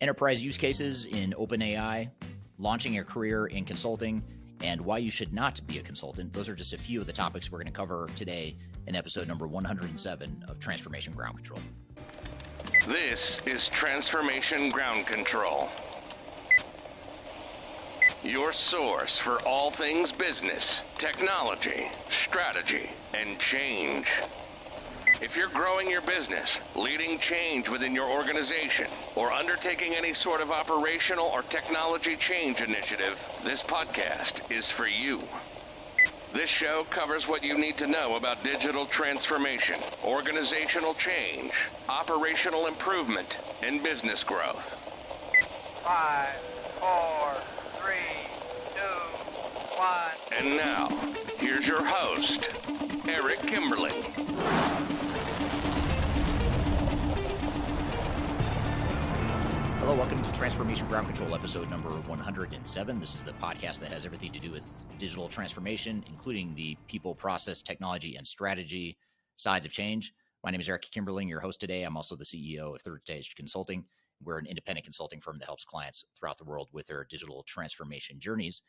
enterprise use cases in OpenAI, launching a career in consulting, and why you should not be a consultant. Those are just a few of the topics we're going to cover today in episode number 107 of Transformation Ground Control. This is Transformation Ground Control, your source for all things business, technology, strategy, and change. If you're growing your business, leading change within your organization, or undertaking any sort of operational or technology change initiative, this podcast is for you. This show covers what you need to know about digital transformation, organizational change, operational improvement, and business growth. 5, 4, 3, 2, 1. And now, here's your host, Eric Kimberling. Hello, welcome to Transformation Ground Control, episode number 107. This is the podcast that has everything to do with digital transformation, including the people, process, technology, and strategy sides of change. My name is Eric Kimberling, your host today. I'm also the CEO of Third Stage Consulting. We're an independent consulting firm that helps clients throughout the world with their digital transformation journeys.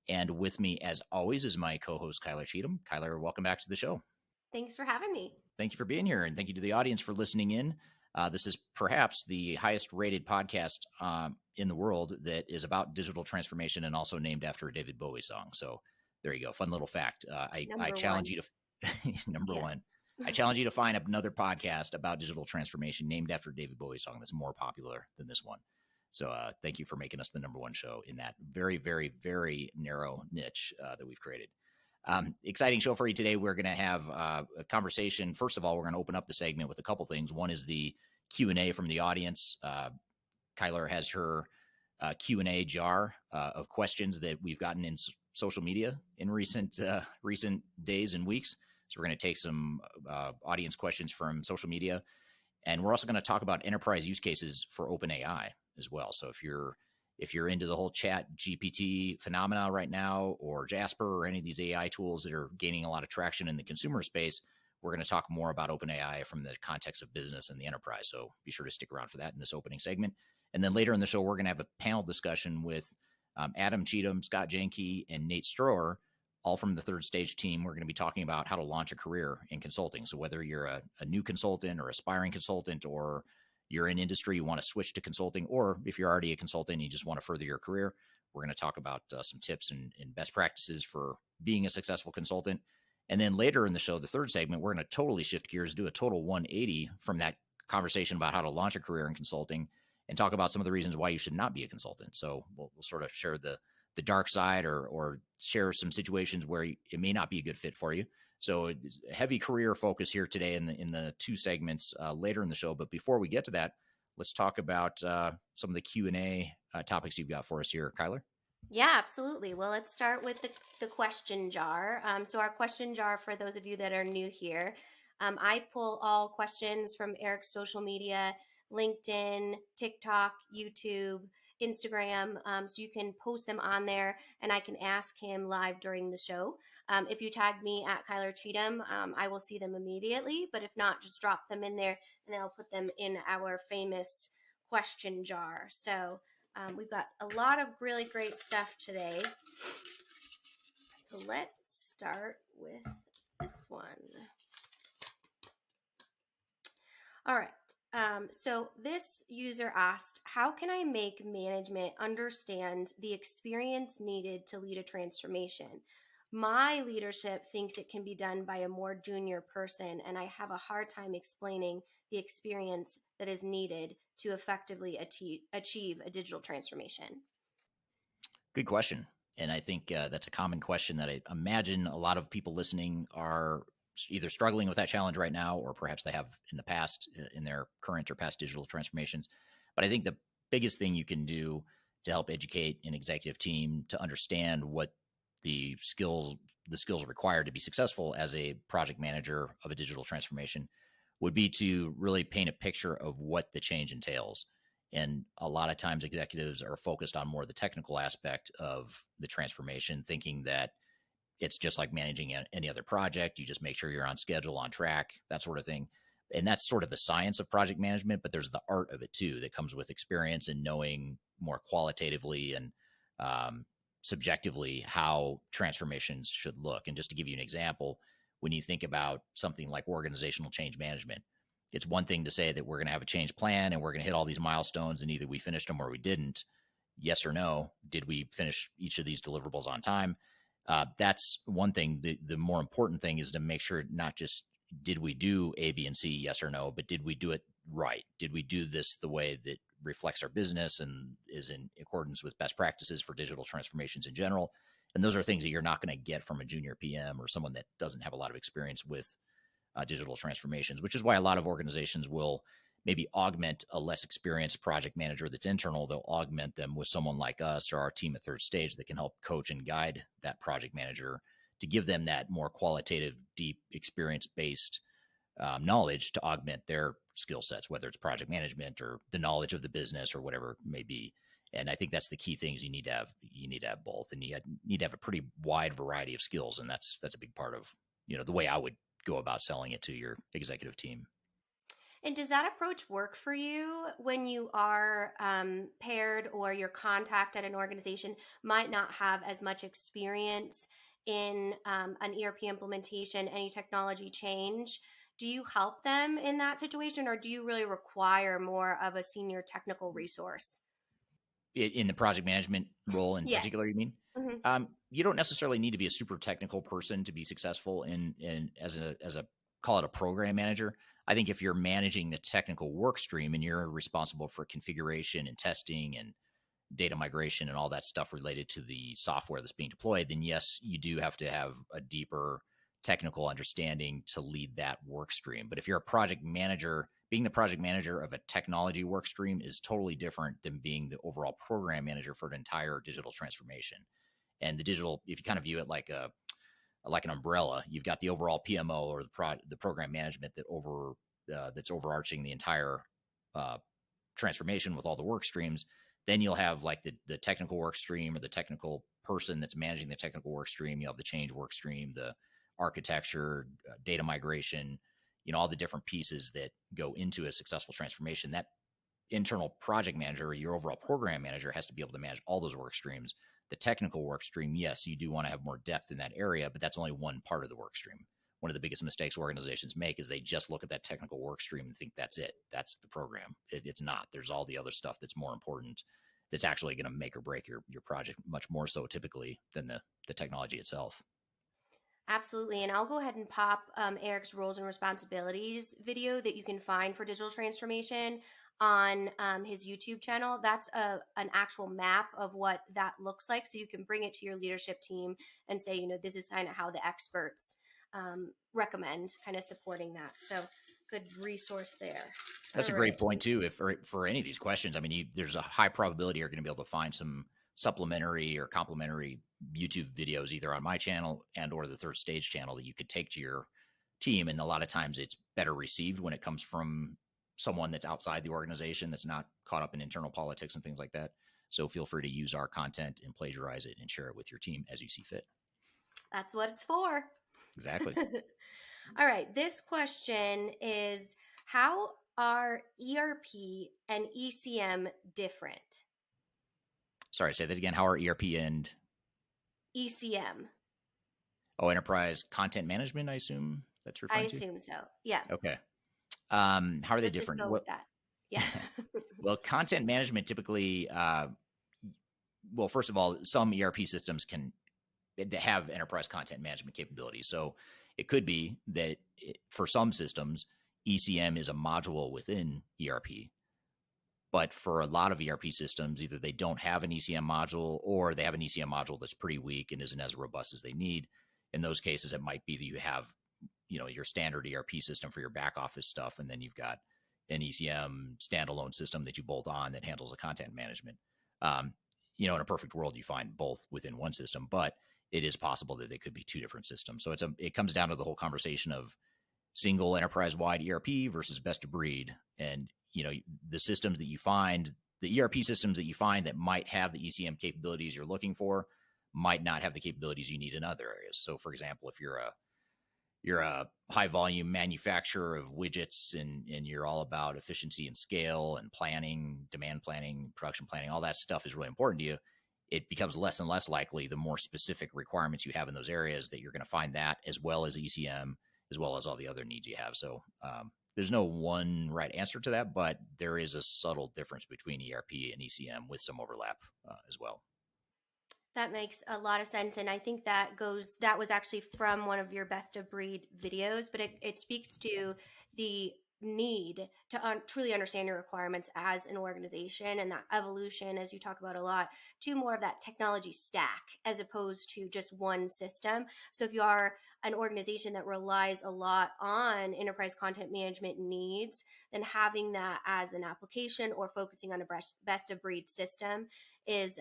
And with me, as always, is my co-host, Cheatham. Kyler, welcome back to the show. Thanks for having me. Thank you for being here, and thank you to the audience for listening in. This is perhaps the highest rated podcast in the world that is about digital transformation and also named after a David Bowie song. So there you go. Fun little fact. I challenge you to number one. I challenge you to find another podcast about digital transformation named after a David Bowie song that's more popular than this one. So thank you for making us the number one show in that very, very, very narrow niche that we've created. Exciting show for you today. We're going to have a conversation. First of all, we're going to open up the segment with a couple things. One is the Q&A from the audience. Kyler has her Q&A jar of questions that we've gotten in social media in recent days and weeks. So we're going to take some audience questions from social media. And we're also going to talk about enterprise use cases for OpenAI as well. So if you're into the whole chat GPT phenomena right now, or Jasper, or any of these AI tools that are gaining a lot of traction in the consumer space, we're going to talk more about OpenAI from the context of business and the enterprise. So be sure to stick around for that in this opening segment. And then later in the show, we're going to have a panel discussion with Adam Cheatham, Scott Janke, and Nate Stroeher, all from the Third Stage team. We're going to be talking about how to launch a career in consulting. So whether you're a new consultant or aspiring consultant, or you're in industry, you want to switch to consulting, or if you're already a consultant and you just want to further your career, we're going to talk about some tips and best practices for being a successful consultant. And then later in the show, the third segment, we're going to totally shift gears, do a total 180 from that conversation about how to launch a career in consulting, and talk about some of the reasons why you should not be a consultant. So we'll sort of share the dark side, or share some situations where it may not be a good fit for you. So a heavy career focus here today in the two segments later in the show. But before we get to that, let's talk about some of the Q&A topics you've got for us here, Kyler. Yeah, absolutely. Well, let's start with the question jar. So our question jar, for those of you that are new here, I pull all questions from Eric's social media, LinkedIn, TikTok, YouTube, Instagram, so you can post them on there and I can ask him live during the show. If you tag me at Kyler Cheatham, I will see them immediately, but if not, just drop them in there and I'll put them in our famous question jar. So we've got a lot of really great stuff today. So let's start with this one. All right. So this user asked, how can I make management understand the experience needed to lead a transformation? My leadership thinks it can be done by a more junior person, and I have a hard time explaining the experience that is needed to effectively achieve a digital transformation. Good question. And I think that's a common question that I imagine a lot of people listening are either struggling with that challenge right now, or perhaps they have in the past in their current or past digital transformations. But I think the biggest thing you can do to help educate an executive team to understand what the skills required to be successful as a project manager of a digital transformation would be to really paint a picture of what the change entails. And a lot of times executives are focused on more the technical aspect of the transformation, thinking that it's just like managing any other project. You just make sure you're on schedule, on track, that sort of thing. And that's sort of the science of project management, but there's the art of it too that comes with experience and knowing more qualitatively and subjectively how transformations should look. And just to give you an example, when you think about something like organizational change management, it's one thing to say that we're going to have a change plan and we're going to hit all these milestones and either we finished them or we didn't. Yes or no. Did we finish each of these deliverables on time? That's one thing. The more important thing is to make sure not just did we do A, B, and C, yes or no, but did we do it right? Did we do this the way that reflects our business and is in accordance with best practices for digital transformations in general? And those are things that you're not going to get from a junior PM or someone that doesn't have a lot of experience with digital transformations, which is why a lot of organizations will maybe augment a less experienced project manager that's internal. They'll augment them with someone like us or our team at Third Stage that can help coach and guide that project manager to give them that more qualitative, deep, experience-based knowledge to augment their skill sets, whether it's project management or the knowledge of the business or whatever it may be. And I think that's the key things you need to have. You need to have both, and you need to have a pretty wide variety of skills, and that's a big part of the way I would go about selling it to your executive team. And does that approach work for you when you are paired or your contact at an organization might not have as much experience in an ERP implementation, any technology change? Do you help them in that situation, or do you really require more of a senior technical resource? In the project management role in Yes. particular, you mean? Hmm. You don't necessarily need to be a super technical person to be successful in as a call it a program manager. I think if you're managing the technical work stream and you're responsible for configuration and testing and data migration and all that stuff related to the software that's being deployed, then yes, you do have to have a deeper technical understanding to lead that work stream. But if you're a project manager, being the project manager of a technology work stream is totally different than being the overall program manager for an entire digital transformation. And the digital, if you kind of view it like an umbrella, you've got the overall PMO or the program management that's overarching the entire transformation with all the work streams. Then you'll have like the technical work stream or the technical person that's managing the technical work stream. You have the change work stream, the architecture, data migration, all the different pieces that go into a successful transformation. That internal project manager or your overall program manager has to be able to manage all those work streams. The technical work stream, yes, you do want to have more depth in that area, but that's only one part of the work stream. One of the biggest mistakes organizations make is they just look at that technical work stream and think that's it. That's the program. It's not. There's all the other stuff that's more important that's actually going to make or break your project, much more so typically than the technology itself. Absolutely. And I'll go ahead and pop Eric's roles and responsibilities video that you can find for digital transformation on his YouTube channel. That's an actual map of what that looks like. So you can bring it to your leadership team and say, this is kind of how the experts recommend kind of supporting that. So good resource there. That's a great point too. If for any of these questions, I mean, there's a high probability you're going to be able to find some supplementary or complementary YouTube videos either on my channel and or the Third Stage channel that you could take to your team. And a lot of times it's better received when it comes from someone that's outside the organization that's not caught up in internal politics and things like that. So feel free to use our content and plagiarize it and share it with your team as you see fit. That's what it's for. Exactly. All right. This question is, how are ERP and ECM different? Sorry, say that again. How are ERP and ECM? Oh, enterprise content management, I assume that's referring to? I assume so. Yeah. Okay. How are they Let's different? just go with that. Yeah. Well, content management typically, well, first of all, some ERP systems can have enterprise content management capabilities. So it could be that for some systems, ECM is a module within ERP. But for a lot of ERP systems, either they don't have an ECM module or they have an ECM module that's pretty weak and isn't as robust as they need. In those cases, it might be that you have, your standard ERP system for your back office stuff, and then you've got an ECM standalone system that you bolt on that handles the content management. In a perfect world, you find both within one system, but it is possible that they could be two different systems. So it comes down to the whole conversation of single enterprise-wide ERP versus best of breed. And the systems that you find, the ERP systems that you find that might have the ECM capabilities you're looking for might not have the capabilities you need in other areas. So for example, if you're you're a high volume manufacturer of widgets and you're all about efficiency and scale and planning, demand planning, production planning, all that stuff is really important to you. It becomes less and less likely the more specific requirements you have in those areas that you're going to find that, as well as ECM, as well as all the other needs you have. So there's no one right answer to that, but there is a subtle difference between ERP and ECM with some overlap as well. That makes a lot of sense. And I think that was actually from one of your best of breed videos, but it speaks to the need to truly understand your requirements as an organization, and that evolution, as you talk about a lot, to more of that technology stack as opposed to just one system. So if you are an organization that relies a lot on enterprise content management needs, then having that as an application or focusing on a best of breed system is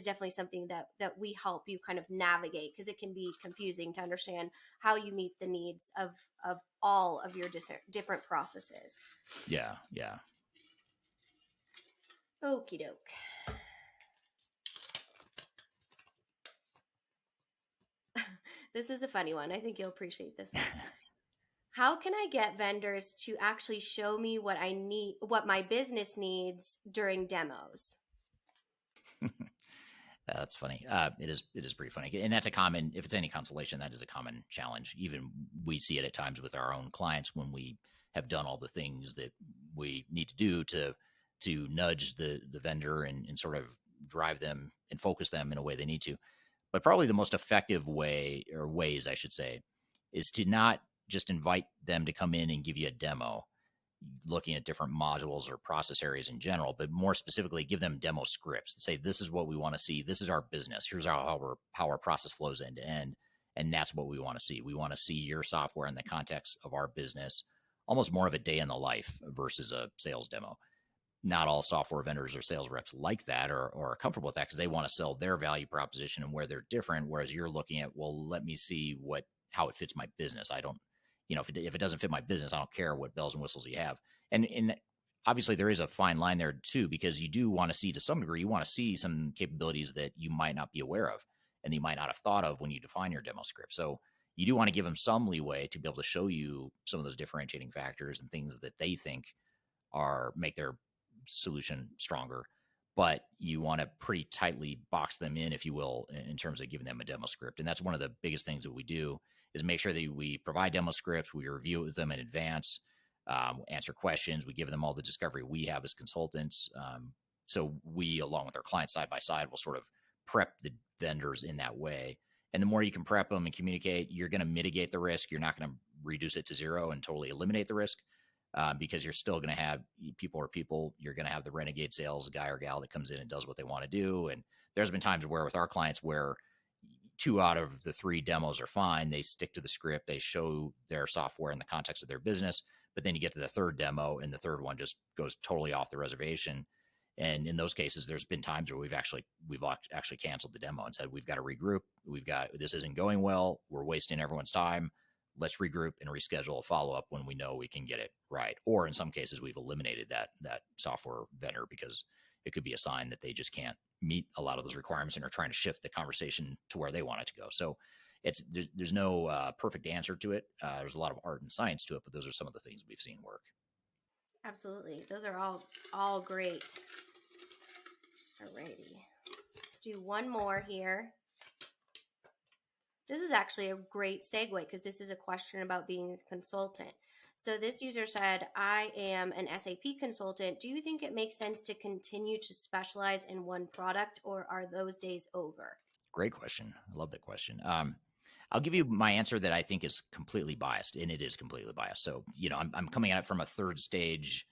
definitely something that we help you kind of navigate, because it can be confusing to understand how you meet the needs of all of your different processes. Yeah. Okie doke. This is a funny one. I think you'll appreciate this one. How can I get vendors to actually show me what I need, what my business needs during demos? That's funny. It is pretty funny. And that's a common, if it's any consolation, that is a common challenge. Even we see it at times with our own clients when we have done all the things that we need to do to nudge the vendor and sort of drive them and focus them in a way they need to. But probably the most effective way, or ways I should say, is to not just invite them to come in and give you a demo, looking at different modules or process areas in general, but more specifically give them demo scripts and say, this is what we want to see. This is our business. Here's how our process flows end to end. And that's what we want to see. We want to see your software in the context of our business, almost more of a day in the life versus a sales demo. Not all software vendors or sales reps like that or are comfortable with that because they want to sell their value proposition and where they're different. Whereas you're looking at, well, let me see how it fits my business. I don't, if it doesn't fit my business, I don't care what bells and whistles you have. And obviously there is a fine line there too, because you do want to see, to some degree, you want to see some capabilities that you might not be aware of and you might not have thought of when you define your demo script. So you do want to give them some leeway to be able to show you some of those differentiating factors and things that they think make their solution stronger, but you want to pretty tightly box them in, if you will, in terms of giving them a demo script. And that's one of the biggest things that we do, is make sure that we provide demo scripts, we review it with them in advance, answer questions, we give them all the discovery we have as consultants. So we, along with our clients side by side, will sort of prep the vendors in that way. And the more you can prep them and communicate, you're going to mitigate the risk. You're not going to reduce it to zero and totally eliminate the risk, because you're still going to have people. You're going to have the renegade sales guy or gal that comes in and does what they want to do. And there's been times where with our clients where 2 out of the 3 demos are fine. They stick to the script. They show their software in the context of their business. But then you get to the 3rd demo and the 3rd one just goes totally off the reservation. And in those cases, there's been times where we've actually canceled the demo and said, we've got to regroup. This isn't going well. We're wasting everyone's time. Let's regroup and reschedule a follow-up when we know we can get it right. Or in some cases, we've eliminated that software vendor because it could be a sign that they just can't meet a lot of those requirements and are trying to shift the conversation to where they want it to go. So there's no perfect answer to it. There's a lot of art and science to it, but those are some of the things we've seen work. Absolutely. Those are all great. Alrighty. Let's do one more here. This is actually a great segue because this is a question about being a consultant. So this user said, I am an SAP consultant. Do you think it makes sense to continue to specialize in one product, or are those days over? Great question. I love that question. I'll give you my answer that I think is completely biased, and it is completely biased. So, I'm coming at it from a 3rd stage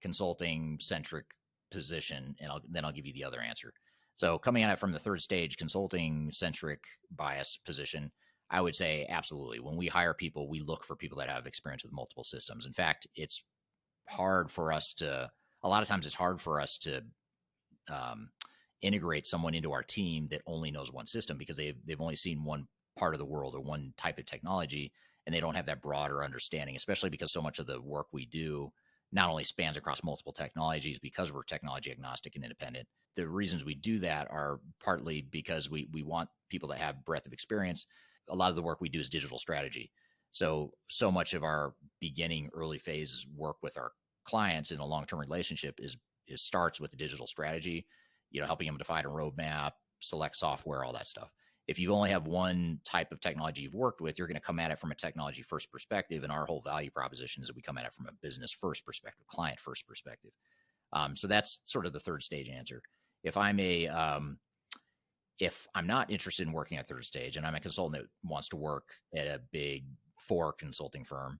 consulting centric position, and then I'll give you the other answer. So coming at it from the 3rd stage consulting centric bias position, I would say absolutely. When we hire people, we look for people that have experience with multiple systems. In fact, a lot of times it's hard for us to integrate someone into our team that only knows one system because they've only seen one part of the world or one type of technology, and they don't have that broader understanding, especially because so much of the work we do not only spans across multiple technologies because we're technology agnostic and independent. The reasons we do that are partly because we want people to have breadth of experience. A lot of the work we do is digital strategy. So much of our beginning early phase work with our clients in a long-term relationship is starts with a digital strategy, helping them define a roadmap, select software, all that stuff. If you only have one type of technology you've worked with, you're going to come at it from a technology first perspective. And our whole value proposition is that we come at it from a business first perspective, client first perspective. So that's sort of the third stage answer. If I'm if I'm not interested in working at third stage and I'm a consultant that wants to work at a big four consulting firm,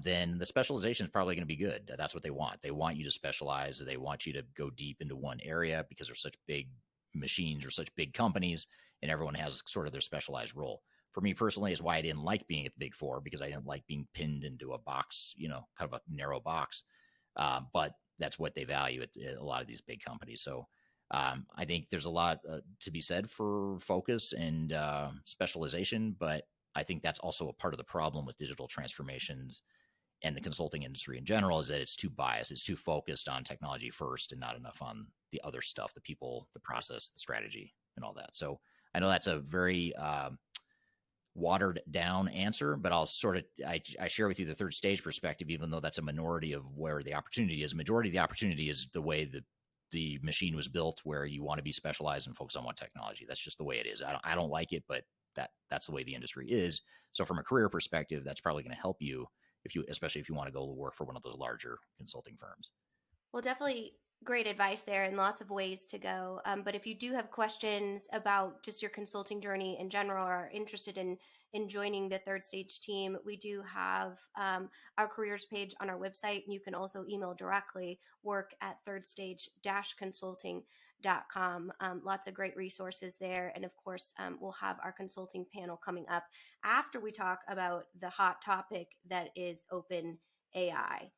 then the specialization is probably going to be good. That's what they want. They want you to specialize. They want you to go deep into one area because they're such big machines or such big companies, and everyone has sort of their specialized role. For me personally, is why I didn't like being at the big four, because I didn't like being pinned into a box, kind of a narrow box. But that's what they value at a lot of these big companies. So I think there's a lot to be said for focus and specialization, but I think that's also a part of the problem with digital transformations and the consulting industry in general, is that it's too biased. It's too focused on technology first and not enough on the other stuff, the people, the process, the strategy, and all that. So I know that's a very watered down answer, but I'll sort of, I share with you the third stage perspective, even though that's a minority of where the opportunity is. Majority of the opportunity is the way the machine was built, where you want to be specialized and focus on one technology. That's just the way it is. I don't like it, but that's the way the industry is. So from a career perspective, that's probably going to help you especially if you want to go work for one of those larger consulting firms. Well, definitely great advice there and lots of ways to go. But if you do have questions about just your consulting journey in general, or are interested in joining the third stage team, we do have our careers page on our website. And you can also email directly, work at thirdstage-consulting.com. Lots of great resources there. And of course, we'll have our consulting panel coming up after we talk about the hot topic that is OpenAI.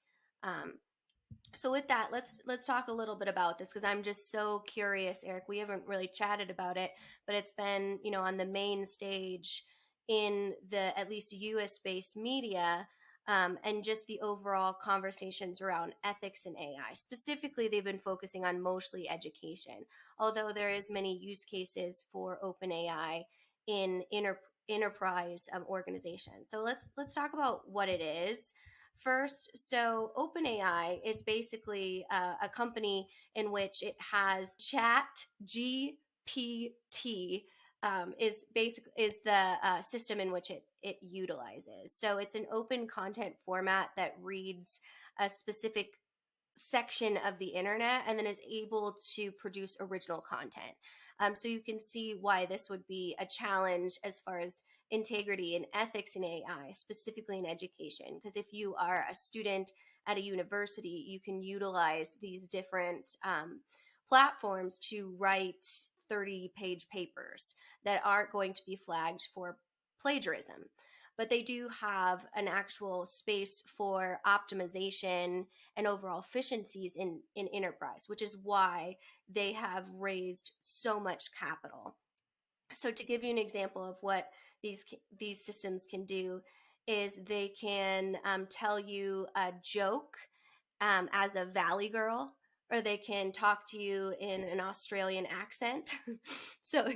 So with that, let's talk a little bit about this, because I'm just so curious, Eric. We haven't really chatted about it, but it's been, on the main stage in the at least US based media, and just the overall conversations around ethics and AI. Specifically, they've been focusing on mostly education, although there is many use cases for OpenAI in enterprise organizations. So let's talk about what it is first. So OpenAI is basically a company in which it has Chat GPT, is the system in which it utilizes. So it's an open content format that reads a specific section of the internet and then is able to produce original content. So you can see why this would be a challenge as far as integrity and ethics in AI, specifically in education. Because if you are a student at a university, you can utilize these different platforms to write 30-page papers that aren't going to be flagged for plagiarism. But they do have an actual space for optimization and overall efficiencies in enterprise, which is why they have raised so much capital. So to give you an example of what these systems can do, is they can tell you a joke as a Valley girl, or they can talk to you in an Australian accent. So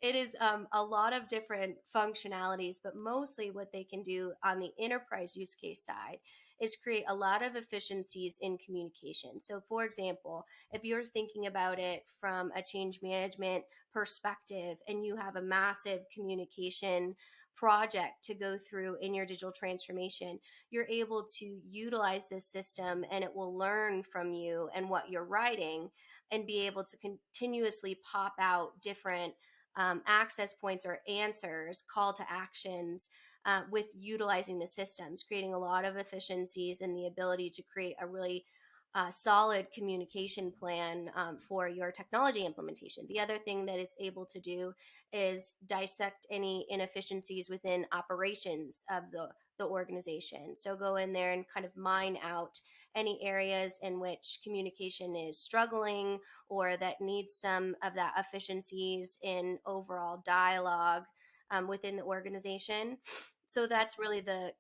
it is a lot of different functionalities, but mostly what they can do on the enterprise use case side is create a lot of efficiencies in communication. So for example, if you're thinking about it from a change management perspective and you have a massive communication project to go through in your digital transformation, you're able to utilize this system and it will learn from you and what you're writing, and be able to continuously pop out different access points or answers, call to actions, with utilizing the systems, creating a lot of efficiencies and the ability to create a really solid communication plan for your technology implementation. The other thing that it's able to do is dissect any inefficiencies within operations of the organization. So go in there and kind of mine out any areas in which communication is struggling, or that needs some of that efficiencies in overall dialogue within the organization. So that's really the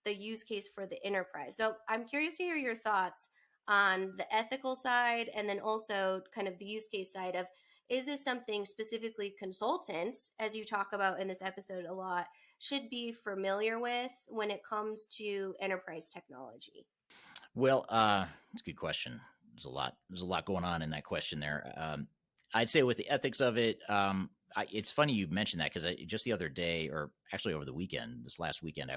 use case for the enterprise. So I'm curious to hear your thoughts on the ethical side, and then also kind of the use case side of, is this something specifically consultants, as you talk about in this episode a lot, should be familiar with when it comes to enterprise technology? Well, it's a good question. There's a lot going on in that question there. I'd say with the ethics of it, it's funny you mentioned that because just the other day, or actually over the weekend, this last weekend,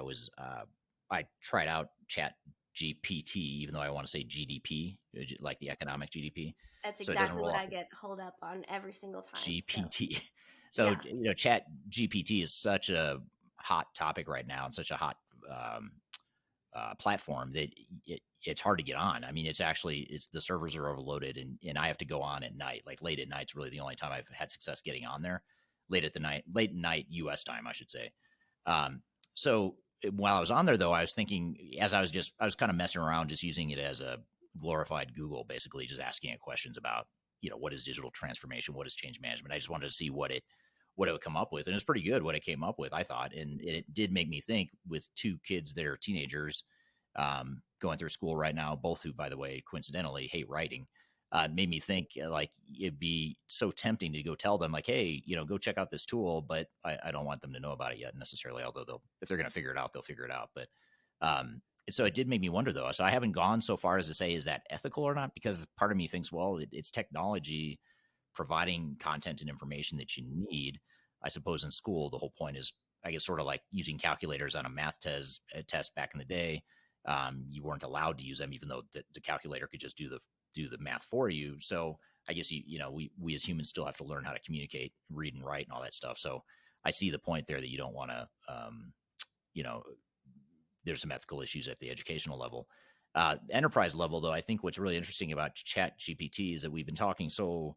I tried out Chat GPT, even though I want to say GDP, like the economic GDP. That's So it doesn't exactly roll what off I get hold up on every single time. So, GPT. So yeah. Chat GPT is such a hot topic right now and such a hot um, platform that it's hard to get on. I mean, it's the servers are overloaded, and I have to go on at night, like late at night's really the only time I've had success getting on there. Late at night U.S. time, I should say. Um, so while I was on there, though, I was thinking as I was kind of messing around, just using it as a glorified Google, basically just asking it questions about what is digital transformation, what is change management. I just wanted to see what it would come up with. And it's pretty good what it came up with, I thought. And it did make me think with two kids that are teenagers going through school right now, both who, by the way, coincidentally hate writing. Made me think like it'd be so tempting to go tell them like, hey, go check out this tool, but I don't want them to know about it yet necessarily. Although if they're going to figure it out, they'll figure it out. But so it did make me wonder though. So I haven't gone so far as to say is that ethical or not, because part of me thinks, well, it's technology providing content and information that you need. I suppose in school, the whole point is, I guess, sort of like using calculators on a math test back in the day. You weren't allowed to use them, even though the calculator could just do the math for you. So I guess we as humans still have to learn how to communicate, read and write, and all that stuff. So I see the point there that you don't want to, you know, there's some ethical issues at the educational level. Enterprise level, though, I think what's really interesting about Chat GPT is that we've been talking so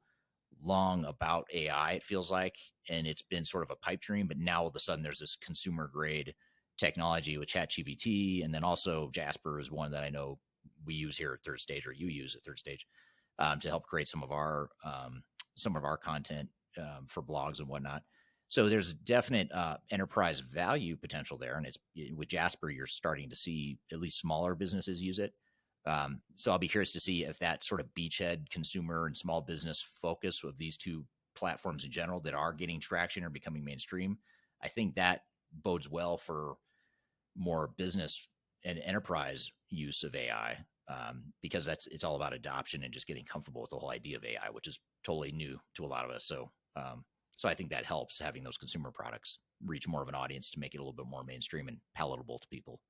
long about AI, it feels like, and it's been sort of a pipe dream, but now all of a sudden there's this consumer grade technology with Chat GPT, and then also Jasper is one that I know we use here at Third Stage, or you use at Third Stage, to help create some of our content for blogs and whatnot. So there's definite enterprise value potential there, and it's with Jasper you're starting to see at least smaller businesses use it. So I'll be curious to see if that sort of beachhead consumer and small business focus of these two platforms in general that are getting traction or becoming mainstream. I think that bodes well for more business and enterprise use of AI, because it's all about adoption and just getting comfortable with the whole idea of AI, which is totally new to a lot of us. So I think that helps having those consumer products reach more of an audience to make it a little bit more mainstream and palatable to people.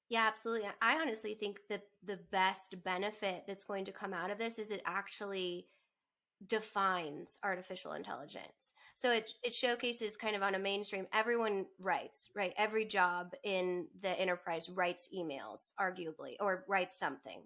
Yeah, absolutely. I honestly think that the best benefit that's going to come out of this is it actually defines artificial intelligence. So it showcases kind of on a mainstream, everyone writes, right? Every job in the enterprise writes emails, arguably, or writes something.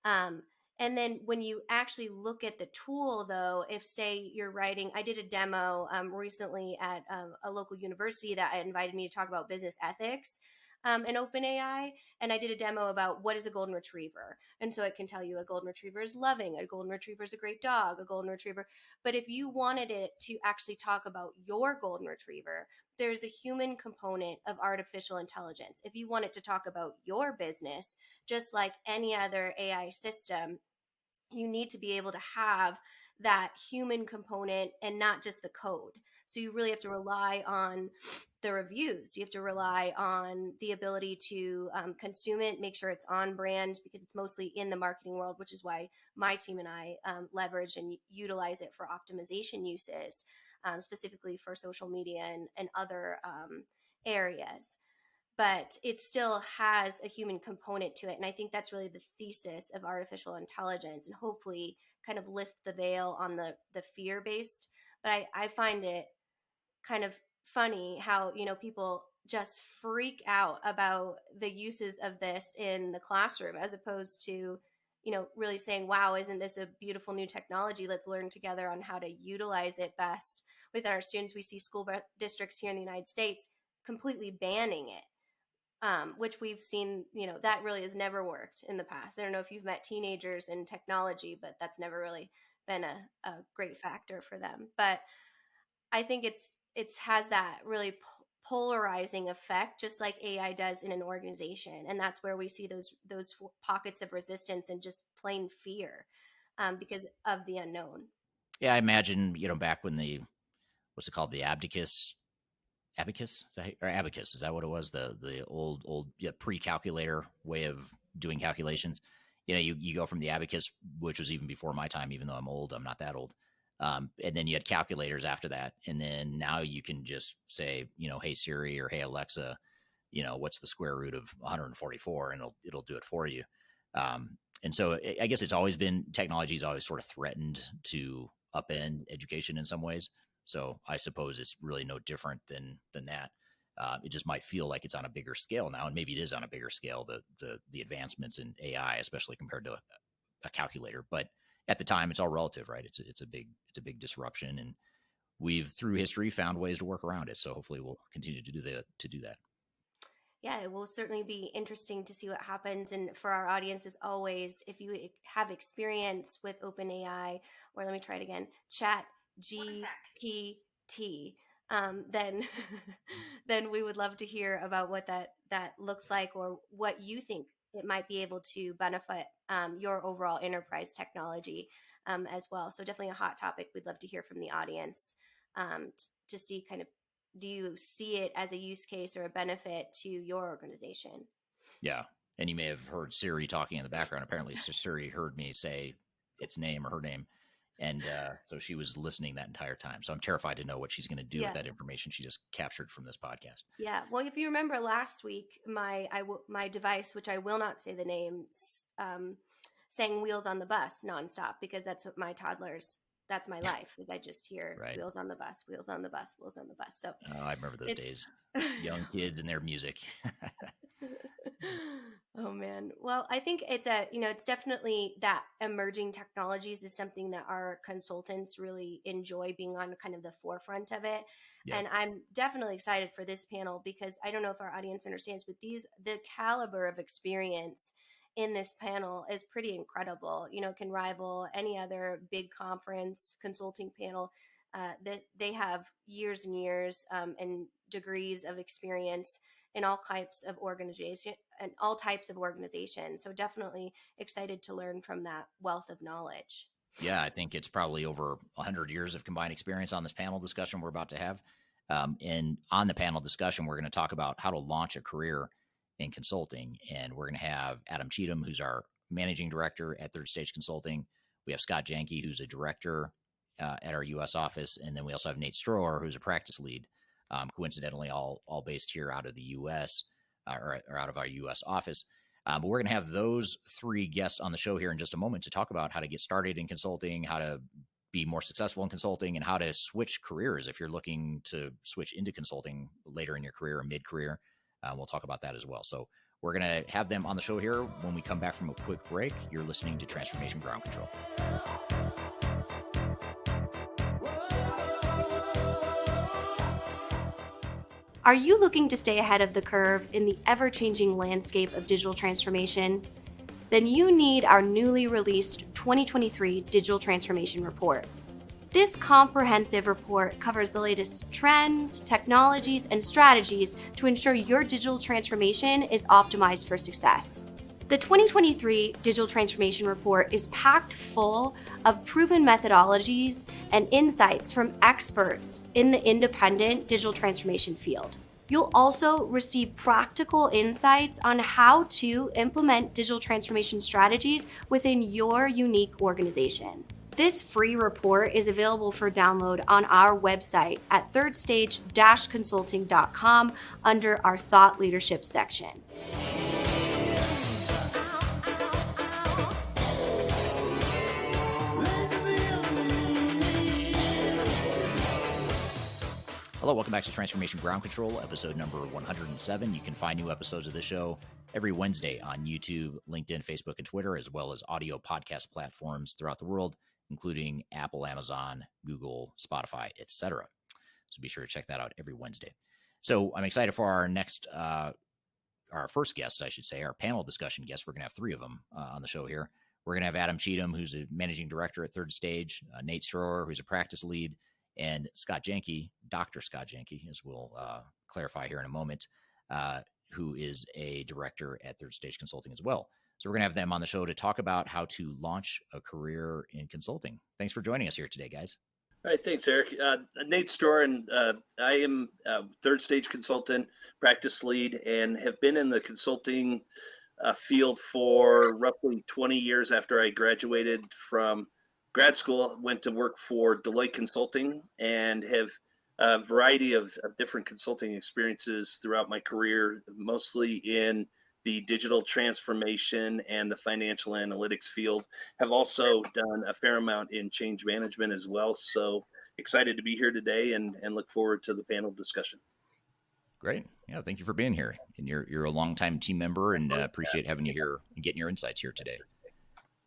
Um, and then when you actually look at the tool, though, if say you're writing, I did a demo recently at a local university that invited me to talk about business ethics and OpenAI, and I did a demo about what is a golden retriever, and so it can tell you a golden retriever is loving, a golden retriever is a great dog, a golden retriever. But if you wanted it to actually talk about your golden retriever, there's a human component of artificial intelligence. If you want it to talk about your business, just like any other AI system, you need to be able to have that human component and not just the code. So you really have to rely on the reviews. You have to rely on the ability to consume it, make sure it's on brand, because it's mostly in the marketing world, which is why my team and I leverage and utilize it for optimization uses, specifically for social media and other areas. But it still has a human component to it. And I think that's really the thesis of artificial intelligence, and hopefully kind of lift the veil on the fear based. But I find it kind of funny how, people just freak out about the uses of this in the classroom, as opposed to, really saying, wow, isn't this a beautiful new technology? Let's learn together on how to utilize it best within our students. We see school districts here in the United States completely banning it, which we've seen, that really has never worked in the past. I don't know if you've met teenagers in technology, but that's never really been a great factor for them. But I think it's has that really polarizing effect, just like AI does in an organization, and that's where we see those pockets of resistance and just plain fear, because of the unknown. Yeah, I imagine, back when what's it called? The abacus, or abacus, is that what it was? The old pre-calculator way of doing calculations. You go from the abacus, which was even before my time, even though I'm old, I'm not that old. And then you had calculators after that, and then now you can just say, hey Siri or hey Alexa, what's the square root of 144, and it'll do it for you. And so I guess it's always been, technology's always sort of threatened to upend education in some ways. So I suppose it's really no different than that. It just might feel like it's on a bigger scale now, and maybe it is on a bigger scale. The advancements in AI, especially compared to a calculator, but at the time, it's all relative, right? It's a big disruption, and we've through history found ways to work around it. So hopefully, we'll continue to do that. Yeah, it will certainly be interesting to see what happens. And for our audience, as always, if you have experience with OpenAI, or let me try it again, Chat GPT, then then we would love to hear about what that looks like, or what you think it might be able to benefit your overall enterprise technology as well. So definitely a hot topic. We'd love to hear from the audience to see kind of, do you see it as a use case or a benefit to your organization? Yeah. And you may have heard Siri talking in the background. Apparently, Siri heard me say its name or her name. And so she was listening that entire time. So I'm terrified to know what she's going to do with that information she just captured from this podcast. Yeah. Well, if you remember last week, my device, which I will not say the name, sang "Wheels on the Bus" nonstop, because that's what my toddlers. That's my life, is I just hear Right. wheels on the bus, wheels on the bus, wheels on the bus. So I remember those days. Young kids and their music. Oh man. Well, I think it's definitely that emerging technologies is something that our consultants really enjoy being on kind of the forefront of it. Yep. And I'm definitely excited for this panel, because I don't know if our audience understands, but the caliber of experience in this panel is pretty incredible. It can rival any other big conference consulting panel. They have years and years and degrees of experience in all types of organization and all types of organizations. So definitely excited to learn from that wealth of knowledge. Yeah, I think it's probably over 100 years of combined experience on this panel discussion we're about to have. And on the panel discussion, we're going to talk about how to launch a career in consulting. And we're going to have Adam Cheatham, who's our managing director at Third Stage Consulting. We have Scott Janke, who's a director at our U.S. office. And then we also have Nate Stroeher, who's a practice lead, coincidentally, all based here out of the U.S. Or out of our U.S. office. But we're going to have those three guests on the show here in just a moment to talk about how to get started in consulting, how to be more successful in consulting, and how to switch careers if you're looking to switch into consulting later in your career or mid-career. We'll talk about that as well. So we're going to have them on the show here when we come back from a quick break. You're listening to Transformation Ground Control. Are you looking to stay ahead of the curve in the ever-changing landscape of digital transformation? Then you need our newly released 2023 Digital Transformation Report. This comprehensive report covers the latest trends, technologies, and strategies to ensure your digital transformation is optimized for success. The 2023 Digital Transformation Report is packed full of proven methodologies and insights from experts in the independent digital transformation field. You'll also receive practical insights on how to implement digital transformation strategies within your unique organization. This free report is available for download on our website at thirdstage-consulting.com under our Thought Leadership section. Hello, welcome back to Transformation Ground Control, episode number 107. You can find new episodes of the show every Wednesday on YouTube, LinkedIn, Facebook, and Twitter, as well as audio podcast platforms throughout the world, including Apple, Amazon, Google, Spotify, etc. So be sure to check that out every Wednesday. So I'm excited for our first guest, I should say, our panel discussion guest. We're going to have three of them on the show here. We're going to have Adam Cheatham, who's a managing director at Third Stage, Nate Stroeher, who's a practice lead, and Scott Janke, Dr. Scott Janke, as we'll clarify here in a moment, who is a director at Third Stage Consulting as well. So we're going to have them on the show to talk about how to launch a career in consulting. Thanks for joining us here today, guys. All right, thanks, Eric. Nate Stroeher, and I am a third stage consultant, practice lead, and have been in the consulting field for roughly 20 years. After I graduated from grad school, went to work for Deloitte Consulting and have a variety of different consulting experiences throughout my career, mostly in the digital transformation and the financial analytics field. Have also done a fair amount in change management as well. So excited to be here today and look forward to the panel discussion. Great. Yeah, thank you for being here. And you're a longtime team member, and appreciate having you here and getting your insights here today.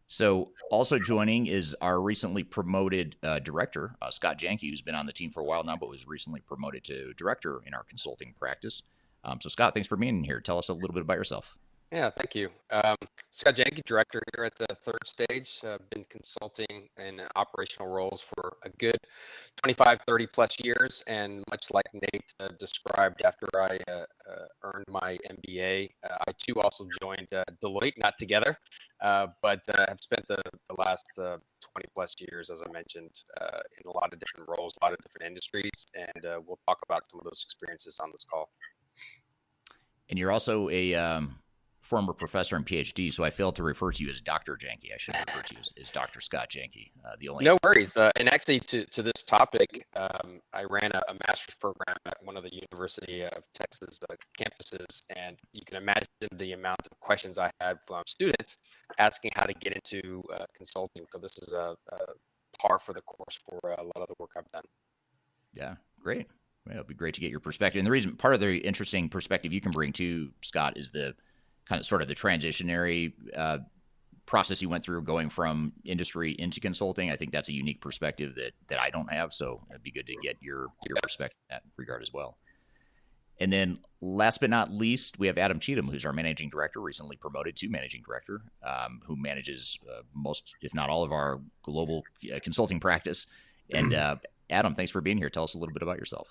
So also joining is our recently promoted director, Scott Janke, who's been on the team for a while now, but was recently promoted to director in our consulting practice. So Scott, thanks for being here. Tell us a little bit about yourself. Yeah, thank you. Scott Janke, director here at the third stage. Been consulting in operational roles for a good 25, 30 plus years. And much like Nate described after I earned my MBA, I too also joined Deloitte, not together, but have spent the last 20 plus years, as I mentioned, in a lot of different roles, a lot of different industries. And we'll talk about some of those experiences on this call. And you're also a former professor and PhD, so I failed to refer to you as Dr. Janke. I should refer to you as Dr. Scott Janke. No worries. And actually, to this topic, I ran a master's program at one of the University of Texas campuses, and you can imagine the amount of questions I had from students asking how to get into consulting. So this is a par for the course for a lot of the work I've done. Yeah, great. Well, it'd be great to get your perspective. And the reason, part of the interesting perspective you can bring to Scott, is the kind of sort of the transitionary process you went through going from industry into consulting. I think that's a unique perspective that I don't have. So it'd be good to get your perspective in that regard as well. And then last but not least, we have Adam Cheatham, who's our managing director, recently promoted to managing director, who manages most, if not all, of our global consulting practice. And Adam, thanks for being here. Tell us a little bit about yourself.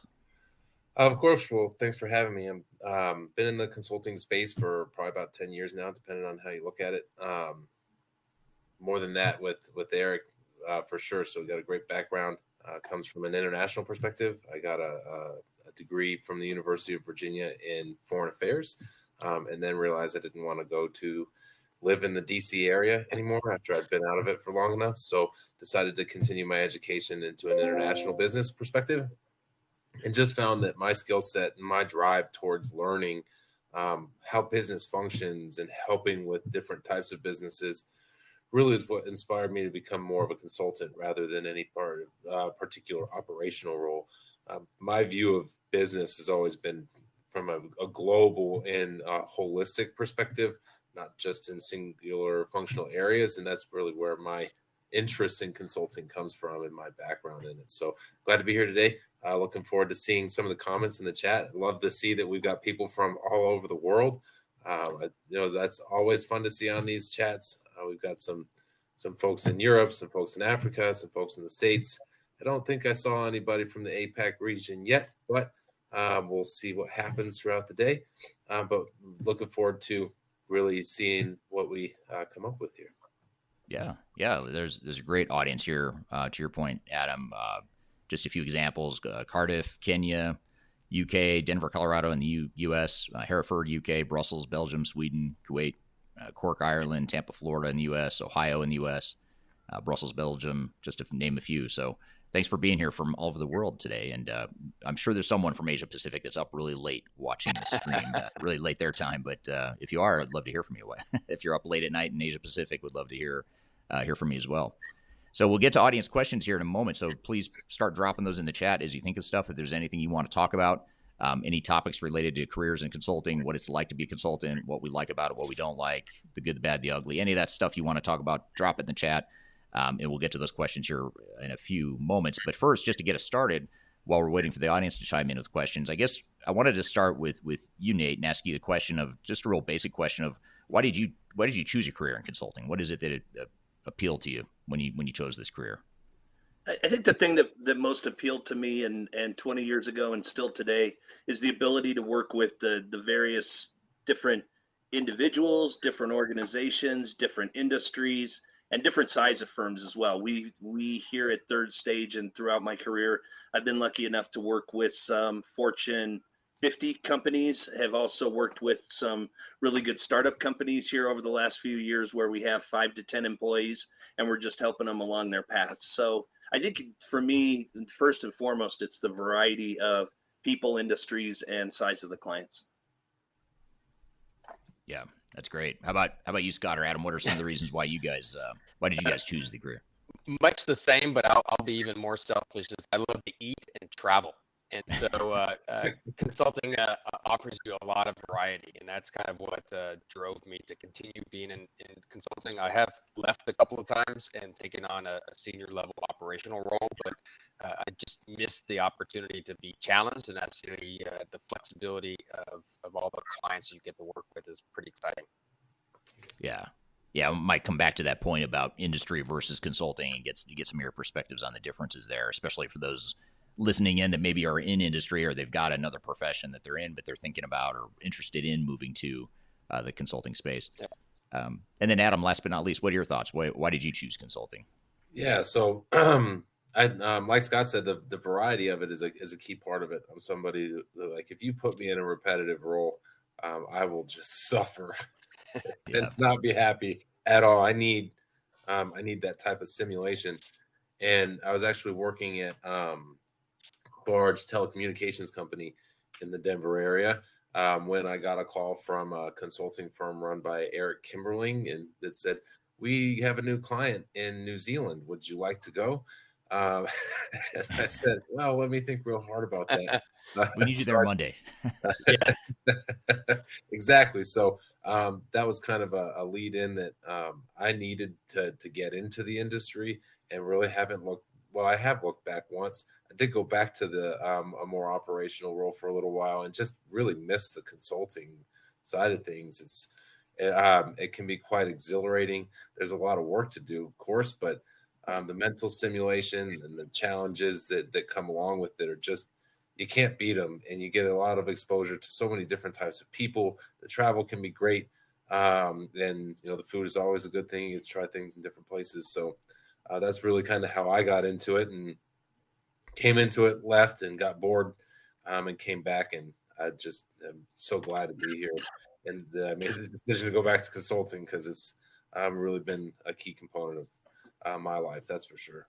Of course. Well, thanks for having me. I've been in the consulting space for probably about 10 years now, depending on how you look at it. More than that with Eric, for sure. So we got a great background. Comes from an international perspective. I got a degree from the University of Virginia in foreign affairs, and then realized I didn't want to go to live in the DC area anymore after I'd been out of it for long enough. So decided to continue my education into an international business perspective, and just found that my skill set and my drive towards learning how business functions and helping with different types of businesses really is what inspired me to become more of a consultant rather than any particular operational role. My view of business has always been from a global and holistic perspective, not just in singular functional areas. And that's really where my interest in consulting comes from and my background in it. So glad to be here today. Looking forward to seeing some of the comments in the chat. Love to see that we've got people from all over the world. That's always fun to see on these chats. We've got some folks in Europe, some folks in Africa, some folks in the States. I don't think I saw anybody from the APAC region yet, but we'll see what happens throughout the day. But looking forward to really seeing what we come up with here. Yeah. There's a great audience here. To your point, Adam, just a few examples: Cardiff, Kenya, UK, Denver, Colorado in the U.S., Hereford, UK, Brussels, Belgium, Sweden, Kuwait, Cork, Ireland, Tampa, Florida in the U.S., Ohio in the U.S., Brussels, Belgium, just to name a few. So thanks for being here from all over the world today. And I'm sure there's someone from Asia Pacific that's up really late watching the stream, really late their time. But if you are, I'd love to hear from you. If you're up late at night in Asia Pacific, would love to hear from you as well. So we'll get to audience questions here in a moment. So please start dropping those in the chat as you think of stuff. If there's anything you want to talk about, any topics related to careers in consulting, what it's like to be a consultant, what we like about it, what we don't like, the good, the bad, the ugly, any of that stuff you want to talk about, drop it in the chat. And we'll get to those questions here in a few moments. But first, just to get us started, while we're waiting for the audience to chime in with questions, I guess I wanted to start with you, Nate, and ask you the question of just a real basic question of why did you choose a career in consulting? What is it that appealed to you when you chose this career? I think the thing that most appealed to me and 20 years ago and still today is the ability to work with the various different individuals, different organizations, different industries, and different size of firms as well. We here at Third Stage and throughout my career, I've been lucky enough to work with some Fortune 50 companies, have also worked with some really good startup companies here over the last few years where we have 5 to 10 employees and we're just helping them along their paths. So I think for me, first and foremost, it's the variety of people, industries, and size of the clients. Yeah, that's great. How about you, Scott or Adam? What are some of the reasons why why did you guys choose the career? Much the same, but I'll be even more selfish. Is I love to eat and travel, and so consulting offers you a lot of variety, and that's kind of what drove me to continue being in consulting. I have left a couple of times and taken on a senior level operational role, but I just missed the opportunity to be challenged, and that's the flexibility of all the clients you get to work with is pretty exciting. Yeah. Yeah, I might come back to that point about industry versus consulting and get some of your perspectives on the differences there, especially for those listening in that maybe are in industry or they've got another profession that they're in, but they're thinking about or interested in moving to the consulting space. Yeah. And then Adam, last but not least, what are your thoughts? Why did you choose consulting? Yeah, so like Scott said, the variety of it is a key part of it. I'm somebody that, like, if you put me in a repetitive role, I will just suffer and not be happy at all. I need that type of simulation. And I was actually working at large telecommunications company in the Denver area when I got a call from a consulting firm run by Eric Kimberling, and that said, "We have a new client in New Zealand. Would you like to go?" And I said, "Well, let me think real hard about that." We need you there Monday. Yeah, exactly. So that was kind of a lead in that I needed to get into the industry and really haven't looked. Well, I have looked back once. I did go back to the a more operational role for a little while and just really missed the consulting side of things. It can be quite exhilarating. There's a lot of work to do, of course, but the mental stimulation and the challenges that come along with it are just, you can't beat them, and you get a lot of exposure to so many different types of people. The travel can be great, and the food is always a good thing. You get to try things in different places. So that's really kind of how I got into it, and came into it, left, and got bored, and came back. And I just am so glad to be here. And I made the decision to go back to consulting because it's really been a key component of my life. That's for sure.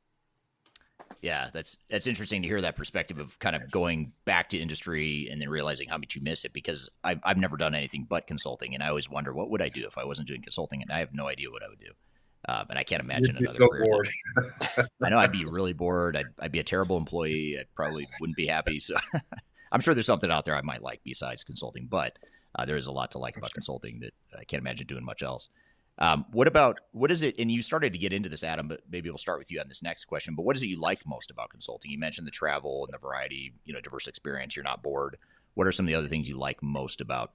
Yeah, that's interesting to hear that perspective of kind of going back to industry and then realizing how much you miss it, because I've never done anything but consulting, and I always wonder what would I do if I wasn't doing consulting, and I have no idea what I would do, and I can't imagine You'd be another so career. bored. I know I'd be really bored. I'd be a terrible employee. I probably wouldn't be happy. So I'm sure there's something out there I might like besides consulting, but there is a lot to like about consulting that I can't imagine doing much else. What is it? And you started to get into this, Adam, but maybe we'll start with you on this next question. But what is it you like most about consulting? You mentioned the travel and the variety, diverse experience. You're not bored. What are some of the other things you like most about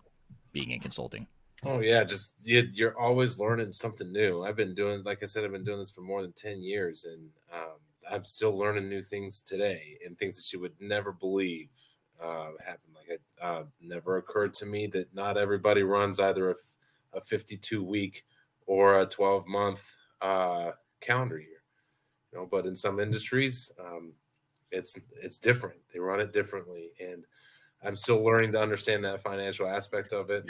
being in consulting? Oh yeah, just you're always learning something new. I've been doing, like I said, I've been doing this for more than 10 years, and I'm still learning new things today, and things that you would never believe happen. Like it never occurred to me that not everybody runs either a 52-week or a 12-month calendar year. But in some industries, it's different. They run it differently, and I'm still learning to understand that financial aspect of it,